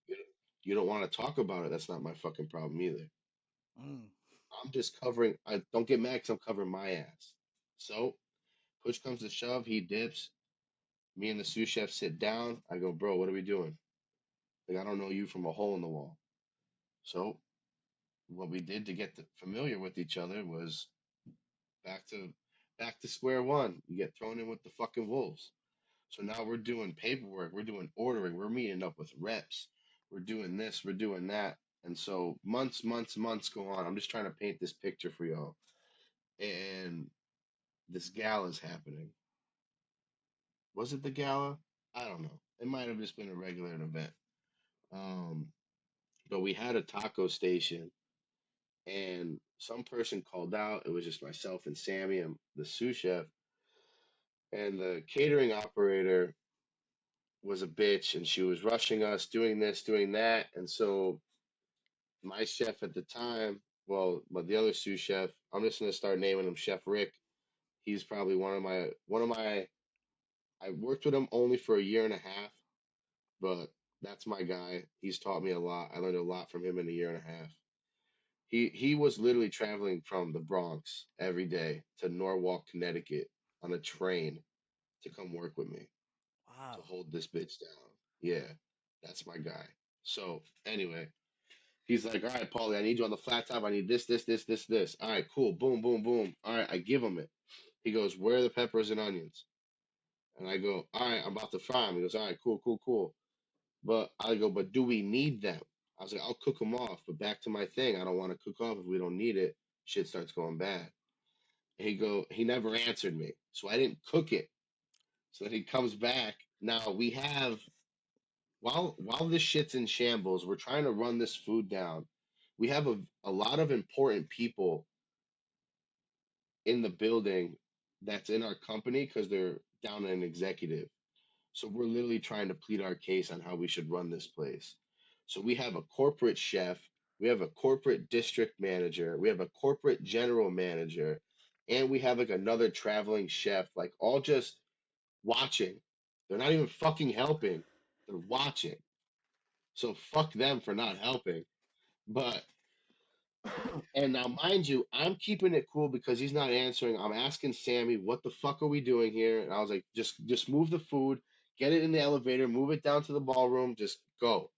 You you don't want to talk about it. That's not my fucking problem either. Mm. I'm just covering. I don't get mad because I'm covering my ass. So push comes to shove. He dips. Me and the sous chef sit down. I go, bro, what are we doing? Like, I don't know you from a hole in the wall. So what we did to get familiar with each other was back to back to square one. You get thrown in with the fucking wolves. So now we're doing paperwork, we're doing ordering, we're meeting up with reps, we're doing this, we're doing that. And so months go on. I'm just trying to paint this picture for y'all. And this gala is happening. Was it the gala? I don't know. It might have just been a regular event. Um, but we had a taco station and some person called out. It was just myself and Sammy and the sous chef. And the catering operator was a bitch and she was rushing us, doing this, doing that. And so my chef at the time, well, but the other sous chef, I'm just gonna start naming him Chef Rick. He's probably one of my I worked with him only for a year and a half, but that's my guy. He's taught me a lot. I learned a lot from him in a year and a half. He was literally traveling from the Bronx every day to Norwalk, Connecticut on a train to come work with me to Wow. hold this bitch down. Yeah, that's my guy. So anyway, he's like, all right, Paulie, I need you on the flat top. I need this, this, this, this, this. All right, cool. Boom, boom, boom. All right, I give him it. He goes, where are the peppers and onions? And I go, all right, I'm about to fry them. He goes, all right, cool, cool, cool. But I go, but do we need them? I was like, I'll cook them off. But back to my thing, I don't want to cook off if we don't need it. Shit starts going bad. He never answered me. So I didn't cook it. So then he comes back. Now we have while this shit's in shambles, we're trying to run this food down. We have a lot of important people in the building that's in our company because they're down an executive. So we're literally trying to plead our case on how we should run this place. So we have a corporate chef, we have a corporate district manager, we have a corporate general manager, and we have like another traveling chef, like all just watching. They're not even fucking helping. They're watching. So fuck them for not helping. But and now mind you, I'm keeping it cool because he's not answering. I'm asking Sammy, what the fuck are we doing here? And I was like, just move the food, get it in the elevator, move it down to the ballroom, just go.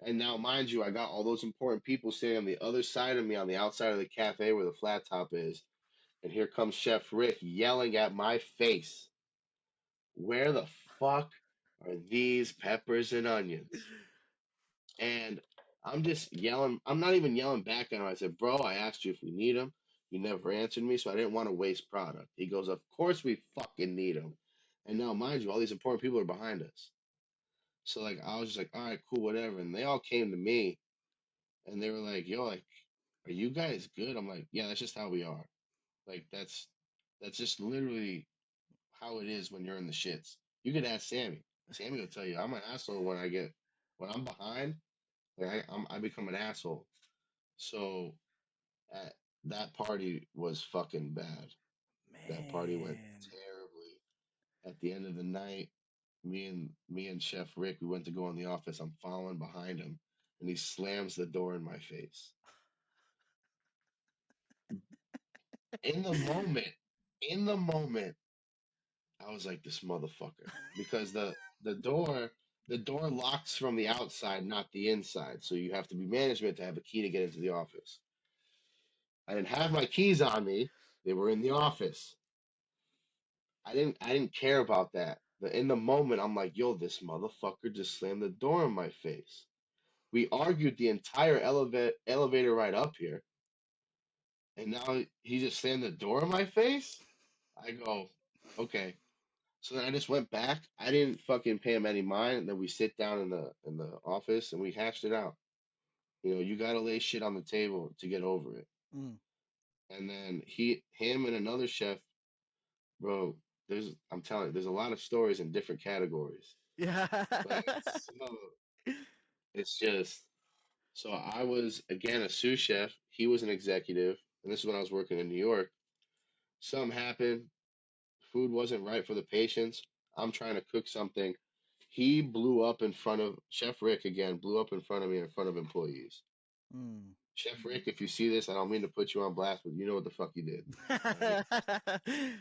And now mind you, I got all those important people sitting on the other side of me on the outside of the cafe where the flat top is. And here comes Chef Rick yelling at my face, where the fuck are these peppers and onions? And I'm just yelling. I'm not even yelling back at him. I said, bro, I asked you if we need them. You never answered me, so I didn't want to waste product. He goes, of course we fucking need them. And now, mind you, all these important people are behind us. So, like, I was just like, all right, cool, whatever. And they all came to me and they were like, yo, like, are you guys good? I'm like, yeah, that's just how we are. Like, that's just literally how it is when you're in the shits. You could ask Sammy. Sammy will tell you, I'm an asshole when I'm behind. Like I become an asshole. So at, that party was fucking bad. That party went Man. terribly. At the end of the night, me and Chef Rick, we went to go in the office. I'm following behind him, and he slams the door in my face. In the moment, in the moment, I was like, this motherfucker, because the door locks from the outside, not the inside. So you have to be management to have a key to get into the office. I didn't have my keys on me. They were in the office. I didn't care about that. But in the moment, I'm like, yo, this motherfucker just slammed the door in my face. We argued the entire elevator ride up here, and now he just slammed the door in my face. I go, okay. So then I just went back. I didn't fucking pay him any mind. And then we sit down in the office and we hashed it out. You gotta lay shit on the table to get over it. Mm. And then him and another chef, bro. I'm telling you, there's a lot of stories in different categories. Yeah. But it's just so I was again a sous chef. He was an executive, and this is when I was working in New York. Something happened. Food wasn't right for the patients. I'm trying to cook something. He blew up in front of Chef Rick again. Blew up in front of me in front of employees. Mm. Chef Rick, if you see this, I don't mean to put you on blast, but you know what the fuck you did. All right.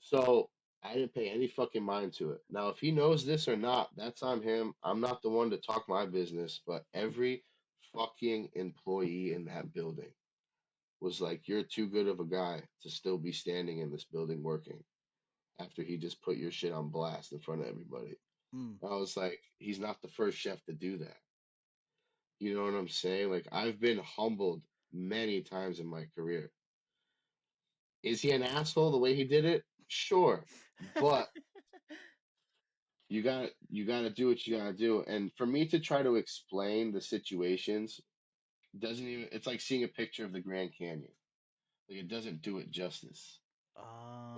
So I didn't pay any fucking mind to it. Now, if he knows this or not, that's on him. I'm not the one to talk my business, but every fucking employee in that building was like, you're too good of a guy to still be standing in this building working after he just put your shit on blast in front of everybody. Mm. I was like, he's not the first chef to do that. You know what I'm saying? Like, I've been humbled many times in my career. Is he an asshole the way he did it? Sure. But you gotta do what you gotta do. And for me to try to explain the situations doesn't even it's like seeing a picture of the Grand Canyon. Like it doesn't do it justice.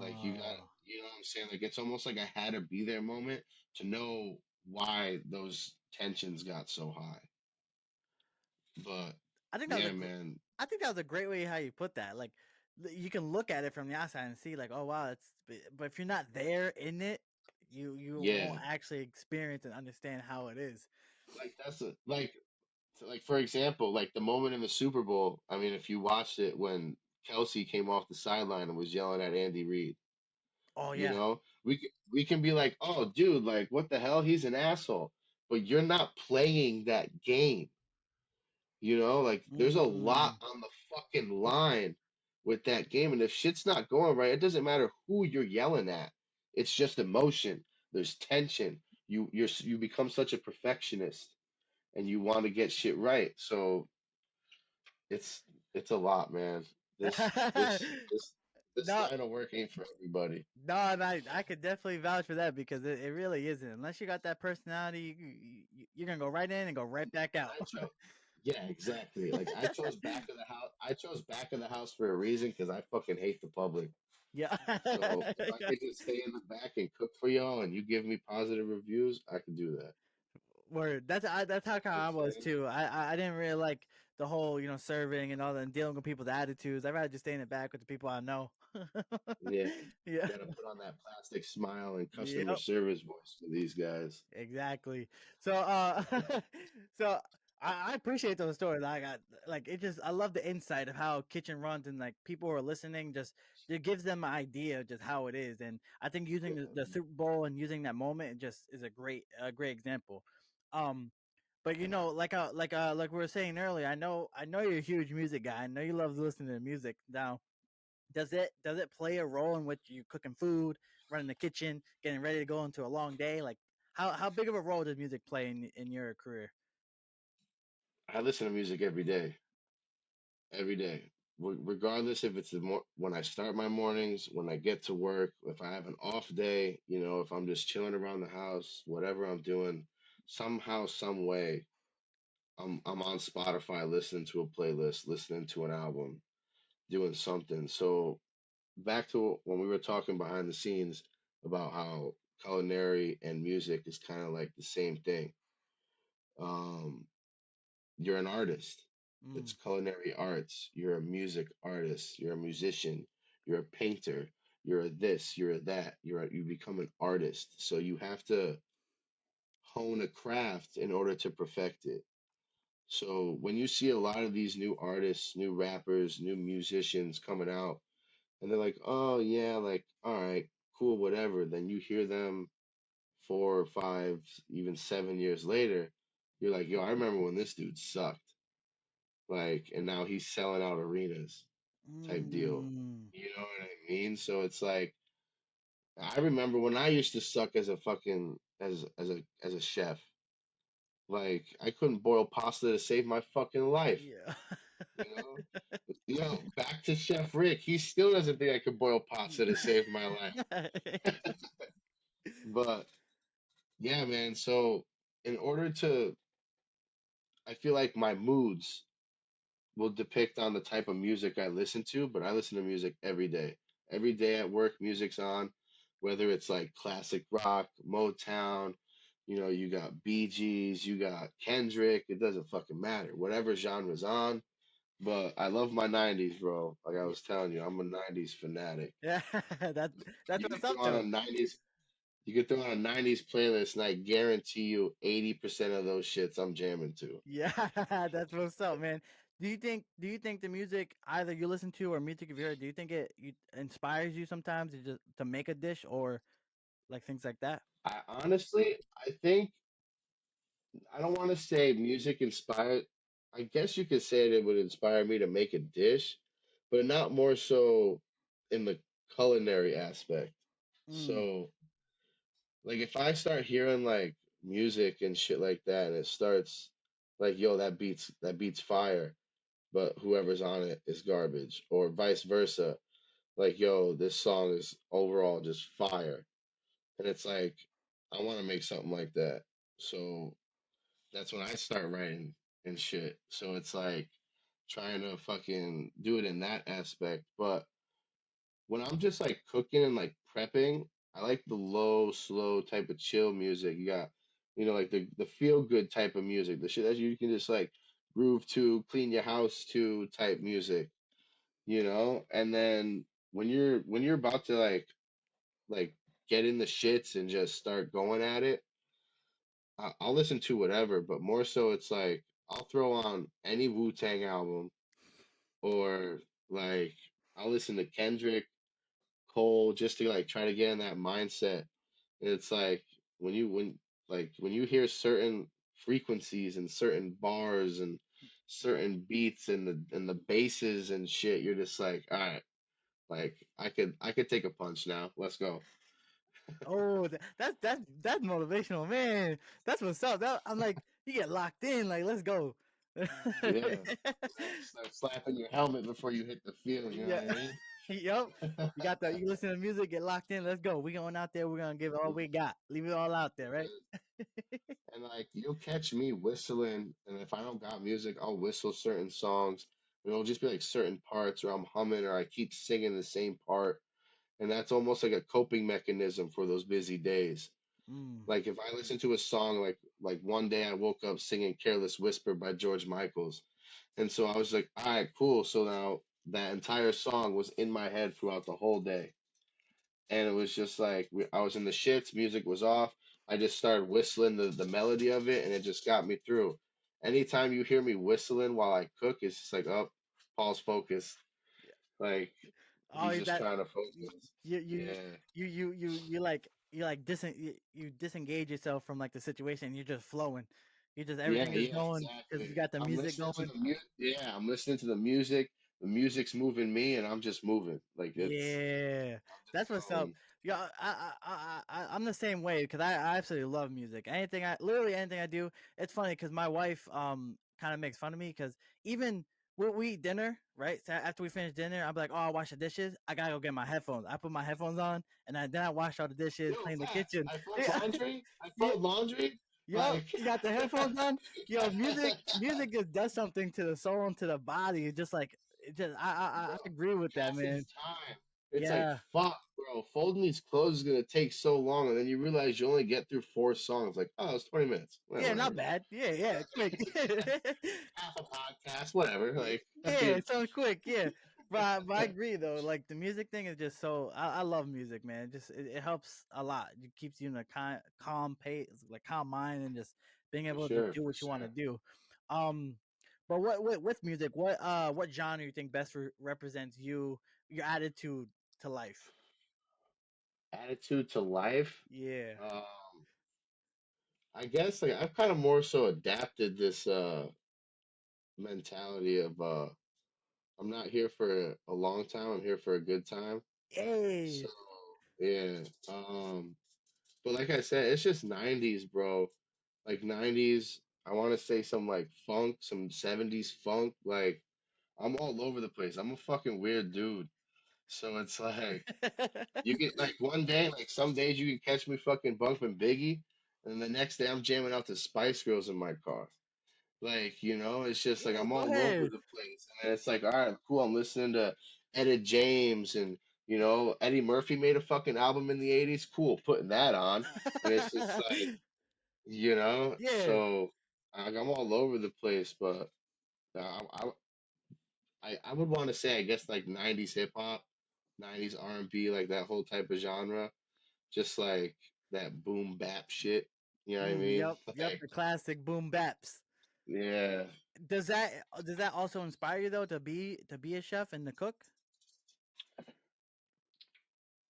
Like Oh. you know what I'm saying? Like it's almost like I had to be there moment to know why those tensions got so high. But I think that was yeah, a gr- man. I think that was a great way how you put that. Like you can look at it from the outside and see like, oh wow, it's but if you're not there in it, you Yeah. won't actually experience and understand how it is. Like that's a like So, like for example, like the moment in the Super Bowl. I mean, if you watched it when Kelsey came off the sideline and was yelling at Andy Reid, Oh you yeah. know, we can be like, oh, dude, like what the hell? He's an asshole. But you're not playing that game. You know, like there's a lot Mm. on the fucking line with that game, and if shit's not going right, it doesn't matter who you're yelling at. It's just emotion. There's tension. You become such a perfectionist, and you want to get shit right. So it's it's a lot, man. This this No, line of work ain't for everybody. no, and I could definitely vouch for that because it really isn't. Unless you got that personality, you're gonna go right in and go right back out. I chose, yeah, exactly. Like I chose back of the house. I chose back of the house for a reason because I fucking hate the public. Yeah. So if I Yeah. could just stay in the back and cook for y'all and you give me positive reviews, I could do that. Word. That's how kind You know of I what I'm was saying? too. I didn't really like the whole serving and all that and dealing with people's attitudes. I'd rather just stay in the back with the people I know. Yeah. Yeah. Gotta put on that plastic smile and customer Yep. service voice for these guys. Exactly. So so I appreciate those stories. I got like it just I love the insight of how kitchen runs and like people who are listening just it gives them an idea of just how it is. And I think using Yeah. the Super Bowl and using that moment it just is a great example. Um but like we were saying earlier, I know you're a huge music guy. I know you love listening to music. Now does it play a role in what you cooking food, running the kitchen, getting ready to go into a long day? Like how big of a role does music play in your career? I listen to music every day. Every day. Regardless if it's when I start my mornings, when I get to work, if I have an off day, if I'm just chilling around the house, whatever I'm doing, somehow, some way, I'm on Spotify listening to a playlist, listening to an album, doing something. So back to when we were talking behind the scenes about how culinary and music is kind of like the same thing. Um, you're an artist. Mm, It's culinary arts. You're a music artist. You're a musician. You're a painter. You're a this. You're a that. You become an artist. So you have to hone a craft in order to perfect it. So when you see a lot of these new artists, new rappers, new musicians coming out, and they're like, "Oh yeah, like all right, cool, whatever." Then you hear them 4 or 5, even 7 years later, you're like, "Yo, I remember when this dude sucked." Like, and now he's selling out arenas type deal. mm, You know what I mean? So it's like I remember when I used to suck as a fucking as a chef. Like I couldn't boil pasta to save my fucking life. yeah. You know? Back to Chef Rick. He still doesn't think I could boil pasta to save my life. But yeah, man. So in order to, I feel like my moods will depict on the type of music I listen to, but I listen to music every day. Every day at work, music's on, whether it's like classic rock, Motown, you got Bee Gees, you got Kendrick, it doesn't fucking matter. Whatever genre's on. But I love my 90s, bro. Like I Yeah. was telling you, I'm a 90s fanatic. Yeah. That that's You what's could up throw on though. a 90s, you could throw on a 90s playlist, and I guarantee you 80% of those shits I'm jamming to. Yeah, that's what's up, man. Do you think the music either you listen to or music you've heard, do you think it inspires you sometimes to make a dish or like things like that? I think I don't want to say music inspired. I guess you could say that it would inspire me to make a dish, but not more so in the culinary aspect. Mm, So, like, if I start hearing like music and shit like that, and it starts like, yo, that beats fire, but whoever's on it is garbage, or vice versa. Like, yo, this song is overall just fire, and it's like, I want to make something like that. So that's when I start writing and shit. So it's like trying to fucking do it in that aspect. But when I'm just like cooking and like prepping, I like the low, slow type of chill music. You got, like the feel good type of music, the shit that you can just like groove to, clean your house to type music. And then when you're about to like get in the shits and just start going at it, I'll listen to whatever, but more so it's like I'll throw on any Wu-Tang album or like I'll listen to Kendrick, Cole just to like try to get in that mindset. And it's like when you hear certain frequencies and certain bars and certain beats and the basses and shit, you're just like, all right, like I could take a punch now. Let's go. Oh, that's motivational, man. That's what's up. I'm like, you get locked in. Like, let's go. Yeah. Start slapping your helmet before you hit the field, you know Yeah. what I mean? Yep. You got the. You listen to music, get locked in. Let's go. We going out there. We're gonna give it all we got. Leave it all out there, right? And like you'll catch me whistling, and if I don't got music, I'll whistle certain songs. And it'll just be like certain parts, or I'm humming, or I keep singing the same part, and that's almost like a coping mechanism for those busy days. Mm. Like if I listen to a song, like one day I woke up singing "Careless Whisper" by George Michael's, and so I was like, all right, cool. So now that entire song was in my head throughout the whole day, and it was just like I was in the shits, music was off. I just started whistling the melody of it, and it just got me through. Anytime you hear me whistling while I cook, it's just like, oh, Paul's focused. Like Oh, he's just that trying to focus. you you Yeah, you disengage yourself from like the situation. You're just flowing. You just yeah, everything is yeah, going because you exactly. got the I'm music listening to going. the music. Yeah, I'm listening to the music. The music's moving me, and I'm just moving. Like Yeah, I'm just that's what's up. going. Yeah, I'm the same way because I absolutely love music. Literally anything I do. It's funny because my wife kind of makes fun of me because even when we eat dinner, right? So after we finish dinner, I'm like, oh, I'll wash the dishes. I gotta go get my headphones. I put my headphones on, and then I wash all the dishes, Yo, clean the facts. kitchen. I fold Yeah, laundry. I yeah, fold laundry. yo, Like. you got the headphones on. Yo, music just does something to the soul and to the body. It just like it just I Bro, agree with that, man. passes time. It's like, Yeah. fuck, bro. Folding these clothes is gonna take so long, and then you realize you only get through four songs. Like, oh, it's 20 minutes. Whatever, Yeah, not whatever. bad. Yeah, yeah, quick. Half a podcast, whatever. Like, Yeah, fucking, it sounds quick. Yeah, but I agree though. Like the music thing is just so I love music, man. It helps a lot. It keeps you in a calm pace, like calm mind, and just being for able to sure, do for what you want to sure. do. Um, but with music, what genre you think best represents your attitude to life? Attitude to life. Yeah. I guess like I've kind of more so adapted this mentality of I'm not here for a long time. I'm here for a good time. So Hey. yeah. But like I said, it's just 90s, bro. Like 90s, I want to say some like funk, some 70s funk. Like I'm all over the place. I'm a fucking weird dude. So it's like you get like one day, like some days you can catch me fucking bumping Biggie, and the next day I'm jamming out the Spice Girls in my car. Like, it's just like Yeah, I'm go all over ahead. the place. And it's like, all right, cool. I'm listening to Etta James and, Eddie Murphy made a fucking album in the 80s. Cool, putting that on. And it's just like, Yeah. so I'm all over the place. But I would want to say, I guess, like 90s hip hop, 90s R&B, like that whole type of genre. Just like that boom bap shit. You know what I mean? Yep, Like, the classic boom baps. yeah. Does that also inspire you though to be a chef and to cook?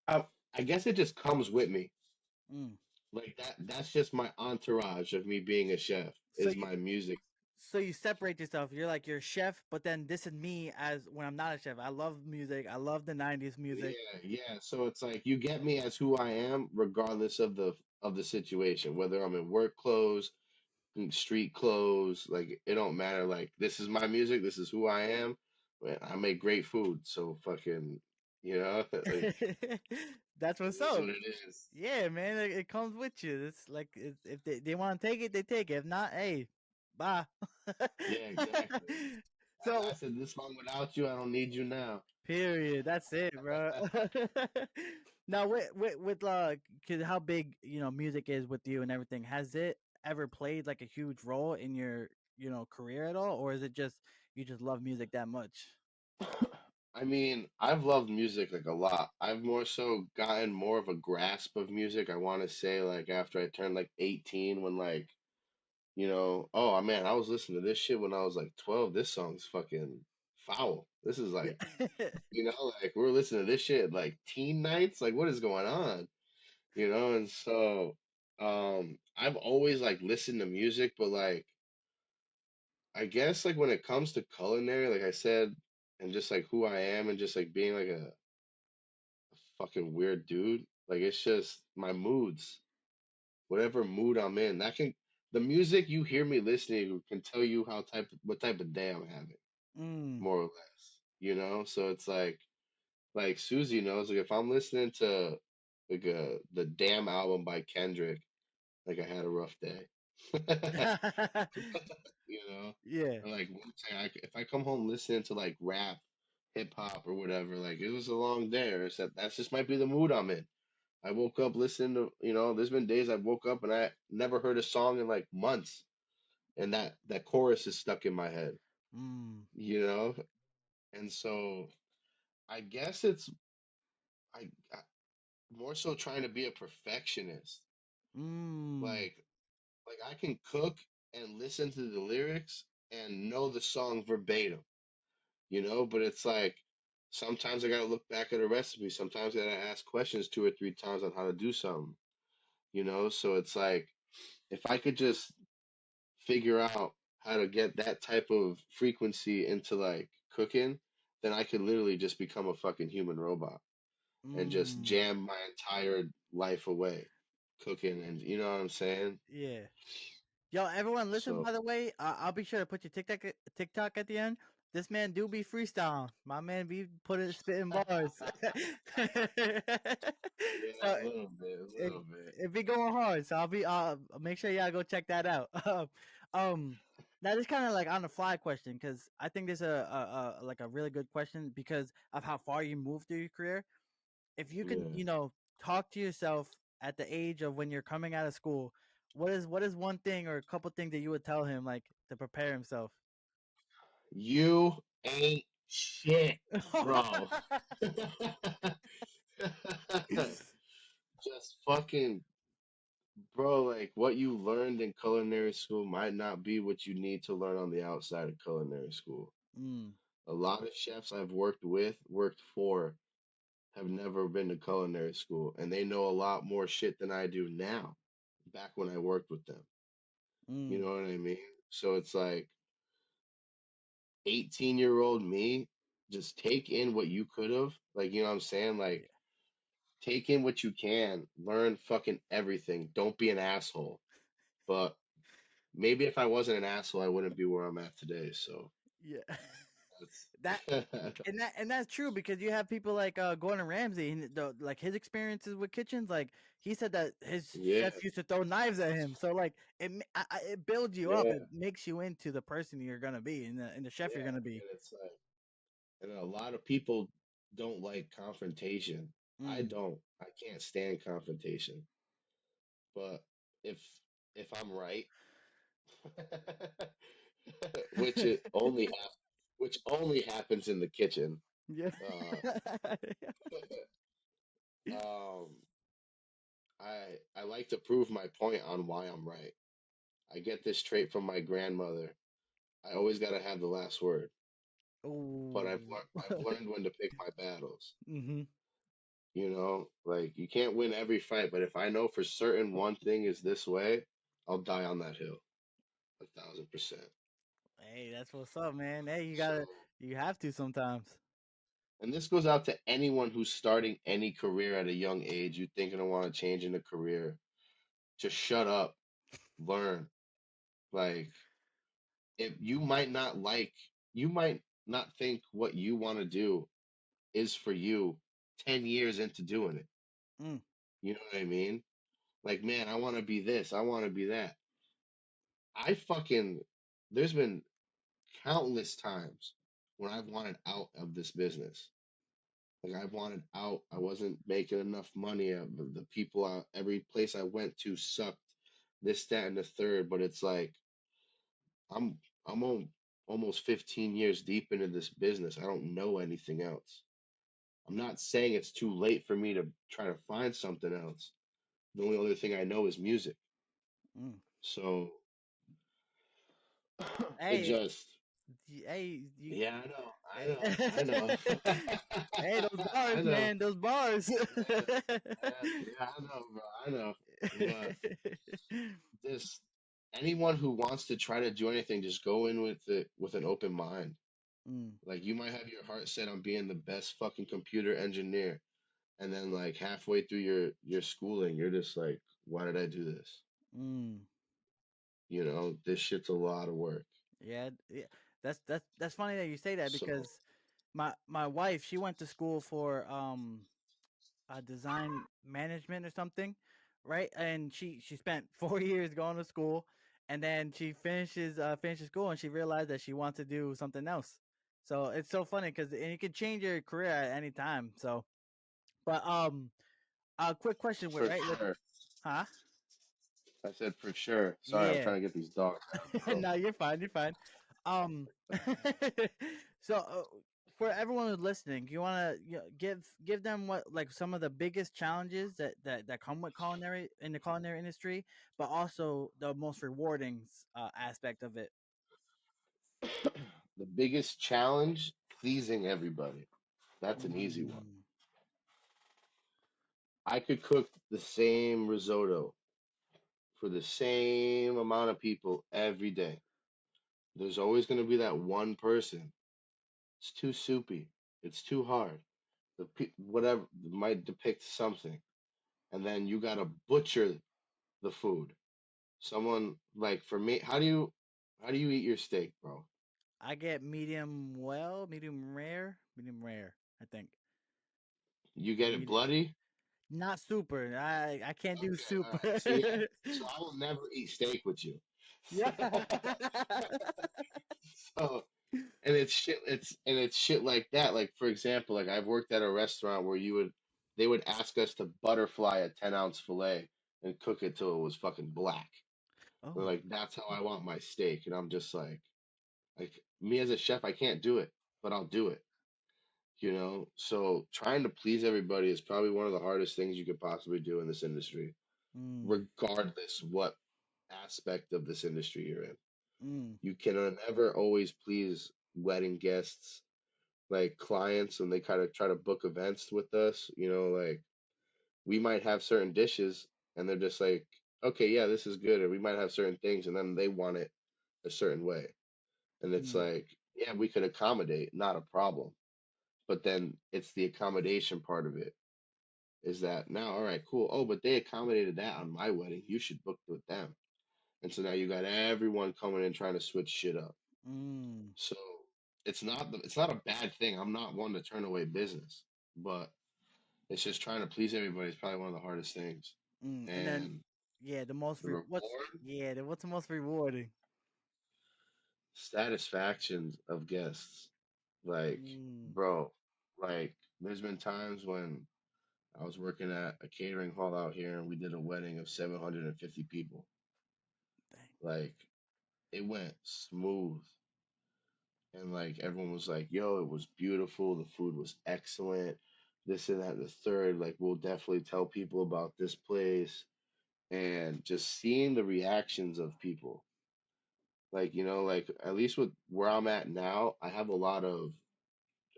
I, I guess it just comes with me. Mm. Like that's just my entourage of me being a chef So is you my music. so you separate yourself. You're like you're a chef, but then this is me as when I'm not a chef. I love music. I love the '90s music. Yeah, yeah. So it's like you get me as who I am, regardless of the situation, whether I'm in work clothes, in street clothes, like it don't matter. Like this is my music, this is who I am. Man, I make great food, so fucking, like That's it what's is up. what it is. Yeah, man, it comes with you. It's like if they want to take it, they take it. If not, hey, bye. Yeah, exactly. So I said this one without you, I don't need you now. period. That's it, bro. Now, with 'cause how big music is with you and everything, has it ever played like a huge role in your career at all, or is it just you just love music that much? I mean, I've loved music like a lot. I've more so gotten more of a grasp of music. I want to say like after I turned like 18 when like oh man, I was listening to this shit when I was like 12. This song's fucking foul. This is Yeah. like, like we're listening to this shit like teen nights. Like, what is going on? And so I've always like listened to music, but like I guess like when it comes to culinary, like I said, and just like who I am and just like being like a fucking weird dude, like it's just my moods, whatever mood I'm in. The music you hear me listening to can tell you what type of day I'm having, Mm. more or less. So it's like Susie knows, like if I'm listening to like the Damn album by Kendrick, like I had a rough day. you know, Yeah. or like if I come home listening to like rap, hip hop, or whatever, like it was a long day, or that's just might be the mood I'm in. I woke up listening to, there's been days I woke up and I never heard a song in like months, and that chorus is stuck in my head, Mm. you know, and so I guess it's I more so trying to be a perfectionist, Mm. like I can cook and listen to the lyrics and know the song verbatim, but it's like sometimes I gotta look back at a recipe. Sometimes I gotta ask questions two or three times on how to do something, So it's like if I could just figure out how to get that type of frequency into like cooking, then I could literally just become a fucking human robot and just Mm. jam my entire life away cooking, and you know what I'm saying? Yeah. Yo, everyone, listen. So By the way, I'll be sure to put your TikTok at the end. This man do be freestyling. My man be putting spitting bars. yeah, So a little bit, a it little bit. it be going hard. So I'll make sure y'all go check that out. Um, that is kind of like on the fly question because I think this is a like a really good question because of how far you moved through your career. If you could, Yeah. talk to yourself at the age of when you're coming out of school, what is one thing or a couple things that you would tell him like to prepare himself? You ain't shit, bro. Just fucking, bro, like what you learned in culinary school might not be what you need to learn on the outside of culinary school. Mm, A lot of chefs I've worked for, have never been to culinary school, and they know a lot more shit than I do now, back when I worked with them. You mm, know what I mean? So it's like 18-year-old me, just take in what you could have. Like, you know what I'm saying? Like, yeah, take in what you can, learn fucking everything. Don't be an asshole. But maybe if I wasn't an asshole, I wouldn't be where I'm at today. So yeah. That that's and that's true because you have people like Gordon Ramsay and like his experiences with kitchens. Like he said that his yeah, chefs used to throw knives at him. So like it builds you up. yeah, It makes you into the person you're gonna be and the chef you're yeah. gonna be. And it's like, and a lot of people don't like confrontation. I Mm, don't. I can't stand confrontation. But if I'm right, which it only hap- which only happens in the kitchen. yeah. Uh, um, I like to prove my point on why I'm right. I get this trait from my grandmother. I always got to have the last word, but Ooh. I've learned when to pick my battles. Mhm. Like you can't win every fight, but if I know for certain one thing is this way, I'll die on that hill, 1,000%. Hey, that's what's up, man. Hey, So, you have to sometimes. and this goes out to anyone who's starting any career at a young age, you thinking to want to change in a career, just shut up, learn. Like, if you might not think what you want to do is for you 10 years into doing it. Mm, You know what I mean? Like, man, I want to be this, I want to be that. I fucking, there's been countless times when I've wanted out of this business. Like, I wanted out. I wasn't making enough money. The people, every place I went to sucked. This, that, and the third. But it's like I'm almost 15 years deep into this business. I don't know anything else. I'm not saying it's too late for me to try to find something else. The only other thing I know is music. mm. So It Hey, just, hey, yeah, I know, I hey, know, I know, hey, those bars, I know, man, those bars. yeah, yeah, I know, bro, I know. But just anyone who wants to try to do anything, just go in with it with an open mind. Mm, Like you might have your heart set on being the best fucking computer engineer, and then like halfway through your schooling, you're just like, why did I do this? mm. This shit's a lot of work. Yeah, yeah. That's funny that you say that So because my wife, she went to school for design management or something, right? And she spent 4 years going to school, and then she finishes school, and she realized that she wants to do something else. So it's so funny because and you can change your career at any time. So, but a quick question with for right with sure, huh? I said for sure. Sorry, I'm Yeah. trying to get these dogs out, bro. No, you're fine. You're fine. Um, so for everyone who's listening, you want to give them what like some of the biggest challenges that come with culinary in the culinary industry, but also the most rewarding aspect of it. The biggest challenge, pleasing everybody. That's an easy one. Mm, I could cook the same risotto for the same amount of people every day. There's always going to be that one person. It's too soupy. It's too hard. Whatever might depict something, and then you gotta butcher the food. Someone like for me, how do you eat your steak, bro? I get medium well, medium rare. I think You get it medium, bloody? not super. I can't do Okay, all super. right. So yeah, so I will never eat steak with you. Yeah. So and it's shit like that. Like for example, like I've worked at a restaurant where they would ask us to butterfly a 10-ounce fillet and cook it till it was fucking black. They're Oh. like, that's how I want my steak, and I'm just like me as a chef, I can't do it, but I'll do it. So trying to please everybody is probably one of the hardest things you could possibly do in this industry, Mm, regardless what aspect of this industry you're in. mm, You can never always please wedding guests, like clients, when they kind of try to book events with us. Like we might have certain dishes, and they're just like, okay, yeah, this is good, or we might have certain things, and then they want it a certain way, and it's mm, like, yeah, we could accommodate, not a problem. But then it's the accommodation part of it. Is that now, all right, cool. Oh, but they accommodated that on my wedding. You should book with them. And so now you got everyone coming in trying to switch shit up. mm, So it's not a bad thing. I'm not one to turn away business, but it's just trying to please everybody is probably one of the hardest things. and then And yeah, the what's reward, what's the most rewarding? satisfaction of guests. Like, Mm, bro, like there's been times when I was working at a catering hall out here and we did a wedding of 750 people. dang. Like, it went smooth. And like everyone was like, yo, it was beautiful. The food was excellent. This and that and the third. Like, we'll definitely tell people about this place. And just seeing the reactions of people. Like, like at least with where I'm at now, I have a lot of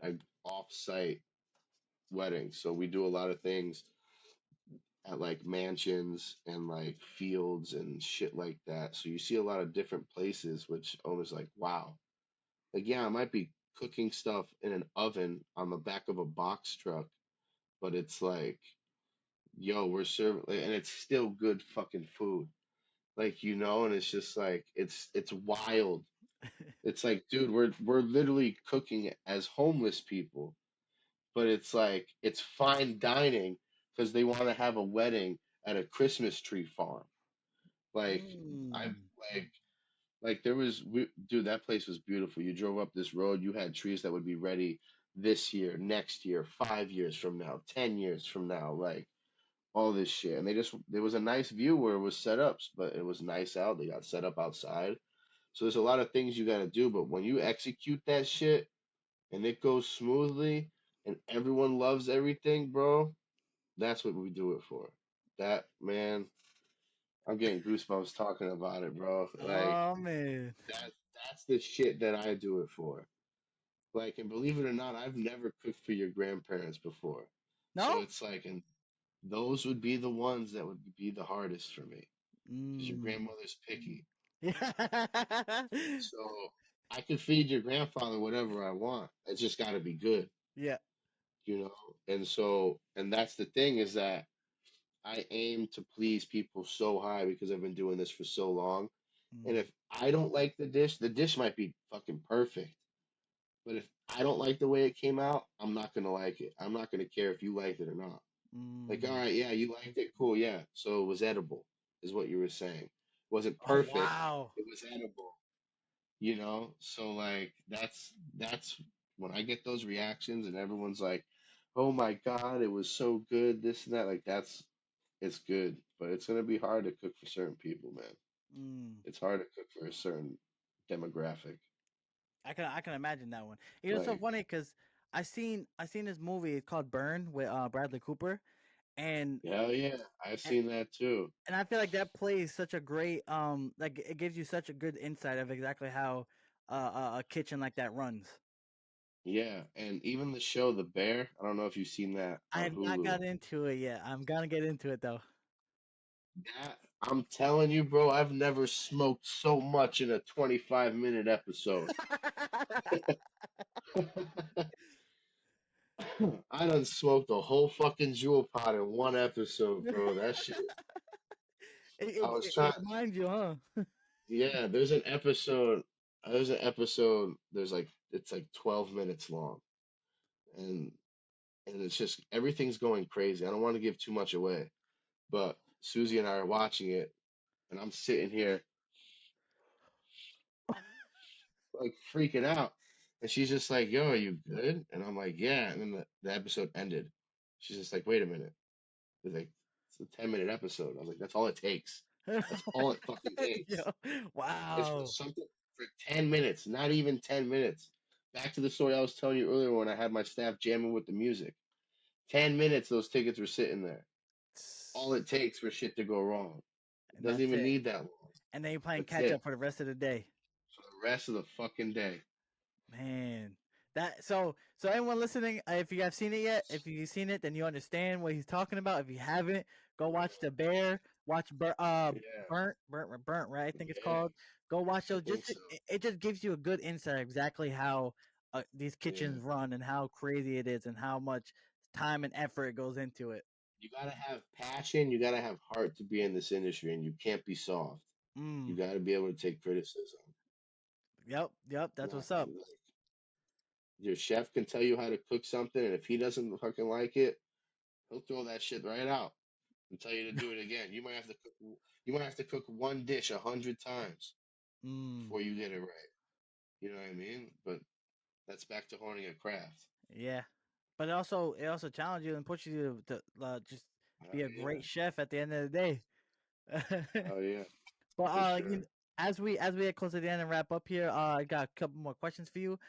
like off-site weddings. So we do a lot of things at like mansions and like fields and shit like that. So you see a lot of different places, which almost like, wow. Like, yeah, I might be cooking stuff in an oven on the back of a box truck, but it's like, yo, we're serving, like, and it's still good fucking food. Like, and it's just like, it's wild. It's like, dude, we're literally cooking as homeless people, but it's like, it's fine dining because they want to have a wedding at a Christmas tree farm. Like I Mm, like dude, that place was beautiful. You drove up this road, you had trees that would be ready this year, next year, 5 years from now, 10 years from now, like all this shit. And there was a nice view where it was set up, but it was nice out. They got set up outside. So there's a lot of things you gotta do, but when you execute that shit and it goes smoothly and everyone loves everything, bro, that's what we do it for. That man, I'm getting goosebumps talking about it, bro. Like oh man. that's the shit that I do it for. Like, and believe it or not, I've never cooked for your grandparents before. So No. it's like, and those would be the ones that would be the hardest for me because your Mm. grandmother's picky. Yeah. So I can feed your grandfather whatever I want. It's just got to be good, Yeah. you know? And so, and that's the thing is that I aim to please people so high because I've been doing this for so long. And Mm. if I don't like the dish might be fucking perfect. But if I don't like the way it came out, I'm not gonna like it. I'm not gonna care if you liked it or not. Like, all Mm. right, yeah, you liked it, cool, yeah. So it was edible, is what you were saying. Was it Oh perfect? wow. It was edible, you know? So like that's when I get those reactions and everyone's like, "Oh my God, it was so good, this and that." Like that's it's good, but it's gonna be hard to cook for certain people, man. Mm. It's hard to cook for a certain demographic. I can imagine that one. You know, it's so Like, funny because I seen this movie. It's called Burn with Bradley Cooper, and hell yeah, I've and seen that too. and I feel like that plays such a great like it gives you such a good insight of exactly how a kitchen like that runs. Yeah, and even the show The Bear, I don't know if you've seen that I on have not Hulu. got into it yet. I'm gonna get into it though. That I'm telling you, bro, I've never smoked so much in a 25-minute episode. I done smoked a whole fucking jewel pod in one episode, bro. That shit. it, I it, was it trying. it reminds you, huh? Yeah, there's an episode. There's an episode. There's like it's like 12 minutes long, and it's just everything's going crazy. I don't want to give too much away, but Susie and I are watching it, and I'm sitting here like freaking out. And she's just like, "Yo, are you good?" And I'm like, "Yeah." And then the episode ended. She's just like, "Wait a minute." It's like, "It's a 10-minute episode." I was like, "That's all it takes. That's all it fucking Yo, takes. It's for wow. something for 10 minutes, not even 10 minutes." Back to the story I was telling you earlier when I had my staff jamming with the music. 10 minutes, those tickets were sitting there. All it takes for shit to go wrong. It And doesn't that's even it. need that long. And then you're playing That's catch up it. for the rest of the day. For the rest of the fucking day. Man, so anyone listening, if you have seen it yet, if you've seen it, then you understand what he's talking about. If you haven't, go watch The Bear. Watch Yeah. Burnt, right? I think it's Yeah. called. Go watch I those. think Just so. it just gives you a good insight of exactly how these Yeah. kitchens run and how crazy it is and how much time and effort goes into it. You gotta have passion, you gotta have heart to be in this industry, and you can't be soft. You Mm. gotta be able to take criticism. Yep. That's Not what's up. like your chef can tell you how to cook something, and if he doesn't fucking like it, he'll throw that shit right out and tell you to do it again. You might have to cook one dish 100 times Mm. before you get it right. You know what I mean? But that's back to honing a craft. Yeah, but it also challenges you and pushes you to just Oh be a yeah. great chef at the end of the day. Oh yeah, But for sure. as we get close to the end and wrap up here, I got a couple more questions for you.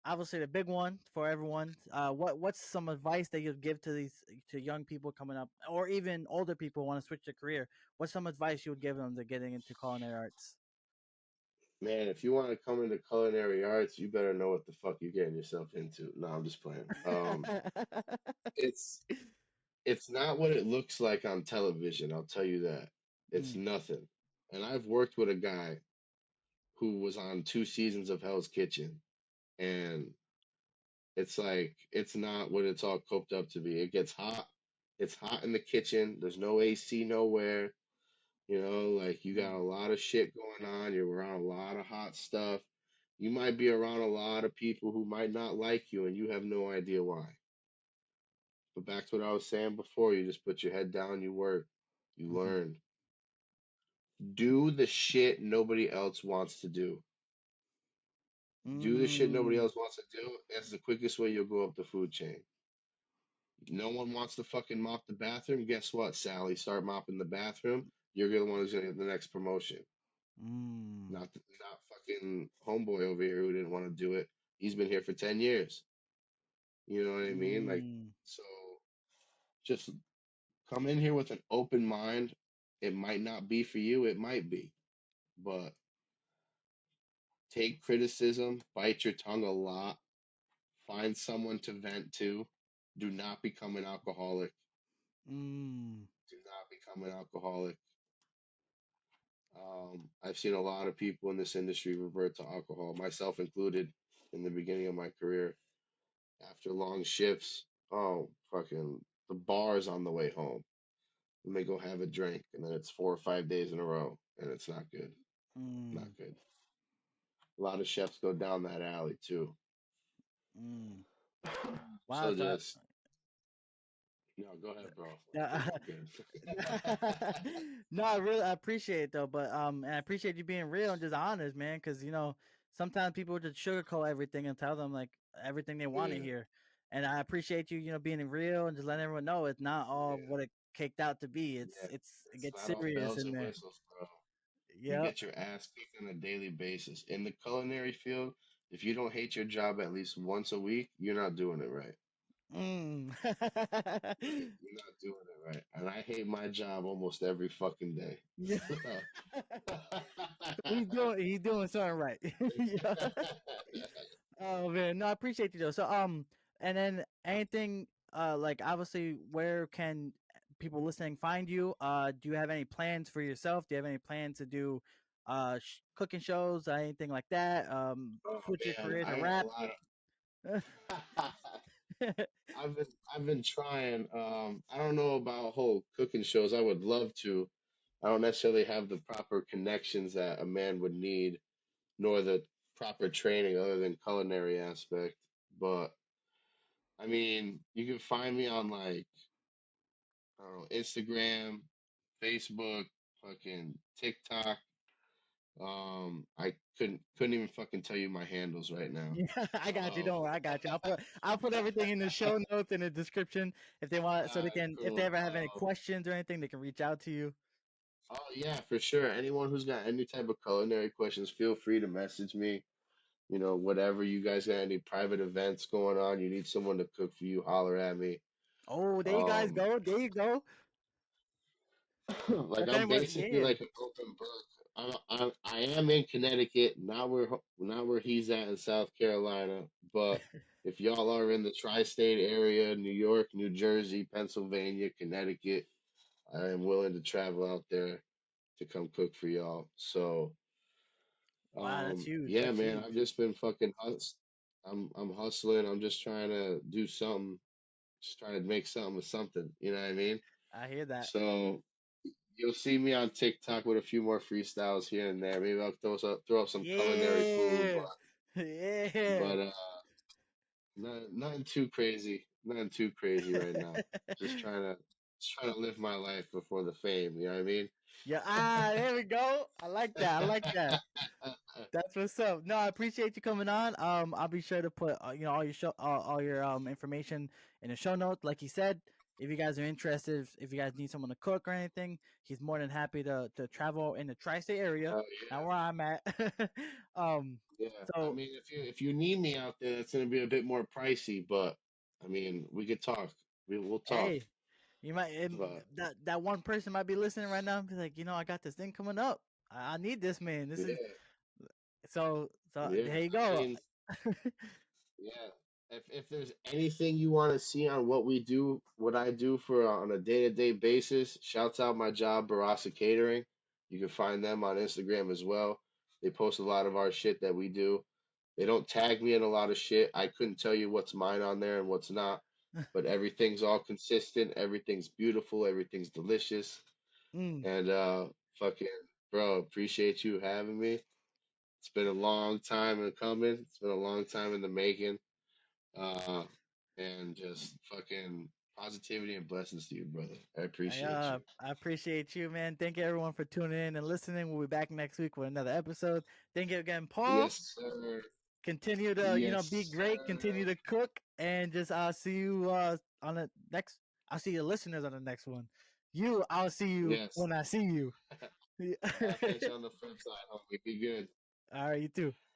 Obviously, the big one for everyone. What's some advice that you'd give to young people coming up, or even older people who want to switch their career? What's some advice you would give them to getting into culinary arts? Man, if you want to come into culinary arts, you better know what the fuck you're getting yourself into. No, I'm just playing. It's it's not what it looks like on television, I'll tell you that. It's Mm, nothing. And I've worked with a guy who was on 2 seasons of Hell's Kitchen, and it's like it's not what it's all coped up to be. It gets hot. It's hot in the kitchen. There's no AC nowhere. You know, like you got a mm, lot of shit going on. You're around a lot of hot stuff. You might be around a lot of people who might not like you, and you have no idea why. But back to what I was saying before, you just put your head down, you work, you mhm, learn. Do the shit nobody else wants to do. Do the shit nobody mm, else wants to do. That's the quickest way you'll go up the food chain. No one wants to fucking mop the bathroom. Guess what, Sally? Start mopping the bathroom. You're the one who's gonna get the next promotion. mm, Not fucking homeboy over here who didn't want to do it. He's been here for 10 years. You know what I mean? Like, mm, so just come in here with an open mind. It might not be for you. It might be, but Take criticism, bite your tongue a lot, find someone to vent to. Do not become an alcoholic. Mm, Do not become an alcoholic. I've seen a lot of people in this industry revert to alcohol, myself included, in the beginning of my career. After long shifts, oh, fucking, the bar's on the way home. We may go have a drink, and then it's 4 or 5 days in a row, and it's not good. Not mm, good. A lot of chefs go down that alley too. mm. Wow. So So, just, no, go ahead, bro. yeah. I'm good. No, I really I appreciate it though, but and I appreciate you being real and just honest, man. Because sometimes people just sugarcoat everything and tell them like everything they want to Yeah, hear, and I appreciate you, being real and just letting everyone know it's not all yeah, what it caked out to be. It's yeah. it's it It's gets not all serious bells in and there. whistles, bro. You Yep. get your ass kicked on a daily basis. In the culinary field, if you don't hate your job at least once a week, you're not doing it right. Mm. You're not doing it right. And I hate my job almost every fucking day. Yeah. So. He's doing something right. Yeah. Oh man, no, I appreciate you though. So and then anything like obviously where can people listening find you? Do you have any plans for yourself? Do you have any plans to do cooking shows, anything like that? Oh Switch your man, career I to got a rap? lot of. I've been trying. I don't know about whole cooking shows. I would love to. I don't necessarily have the proper connections that a man would need, nor the proper training other than culinary aspect. But I mean, you can find me on like, I don't know, Instagram, Facebook, fucking TikTok. I couldn't even fucking tell you my handles right now. Yeah, I got you. Um, Don't worry, I got you. I'll put everything in the show notes in the description if they want, so they can if they cool. ever have any questions or anything, they can reach out to you. Oh yeah, for sure. Anyone who's got any type of culinary questions, feel free to message me. Whatever you guys got any private events going on, you need someone to cook for you, holler at me. Oh, there you guys Um, go. There you go. like If I'm anyone, basically yeah. like an open book. I am in Connecticut, not where he's at in South Carolina, but if y'all are in the tri-state area, New York, New Jersey, Pennsylvania, Connecticut, I am willing to travel out there to come cook for y'all. So, Wow, that's huge. yeah, That's man, I've huge. just been fucking I'm hustling. I'm just trying to do something, just trying to make something of something. You know what I mean? I hear that. So you'll see me on TikTok with a few more freestyles here and there. Maybe I'll throw up some culinary food, Yeah. Yeah. but nothing too crazy. Nothing too crazy right now. Just trying to live my life before the fame. You know what I mean? Yeah. There we go. I like that. I like that. That's what's up. No, I appreciate you coming on. I'll be sure to put all your information in the show notes. Like he said, if you guys are interested, if you guys need someone to cook or anything, he's more than happy to travel in the tri-state area. Hell Not where I'm at. um, yeah, yeah. I so mean, if you need me out there, it's gonna be a bit more pricey, but I mean, we could talk. We'll talk. hey, you might But that one person might be listening right now and be like, I got this thing coming up. I need this man. This is yeah, so yeah. there you I go. mean, yeah. If there's anything you want to see on what we do, what I do for on a day-to-day basis, shouts out my job, Barasa Catering. You can find them on Instagram as well. They post a lot of our shit that we do. They don't tag me in a lot of shit. I couldn't tell you what's mine on there and what's not, but everything's all consistent. Everything's beautiful. Everything's delicious. Mm. And fucking bro, appreciate you having me. It's been a long time in coming. It's been a long time in the making. Uh, and just fucking positivity and blessings to you, brother. I appreciate you. I appreciate you, man. Thank you, everyone, for tuning in and listening. We'll be back next week with another episode. Thank you again, Paul. Yes, sir. Continue to, be Yes, great. Continue sir. to cook, and just I'll see you on the next. I'll see your listeners on the next one. I'll see you Yes. when I see you. I'll catch you on the flip side, homie. Be good. All right, you too.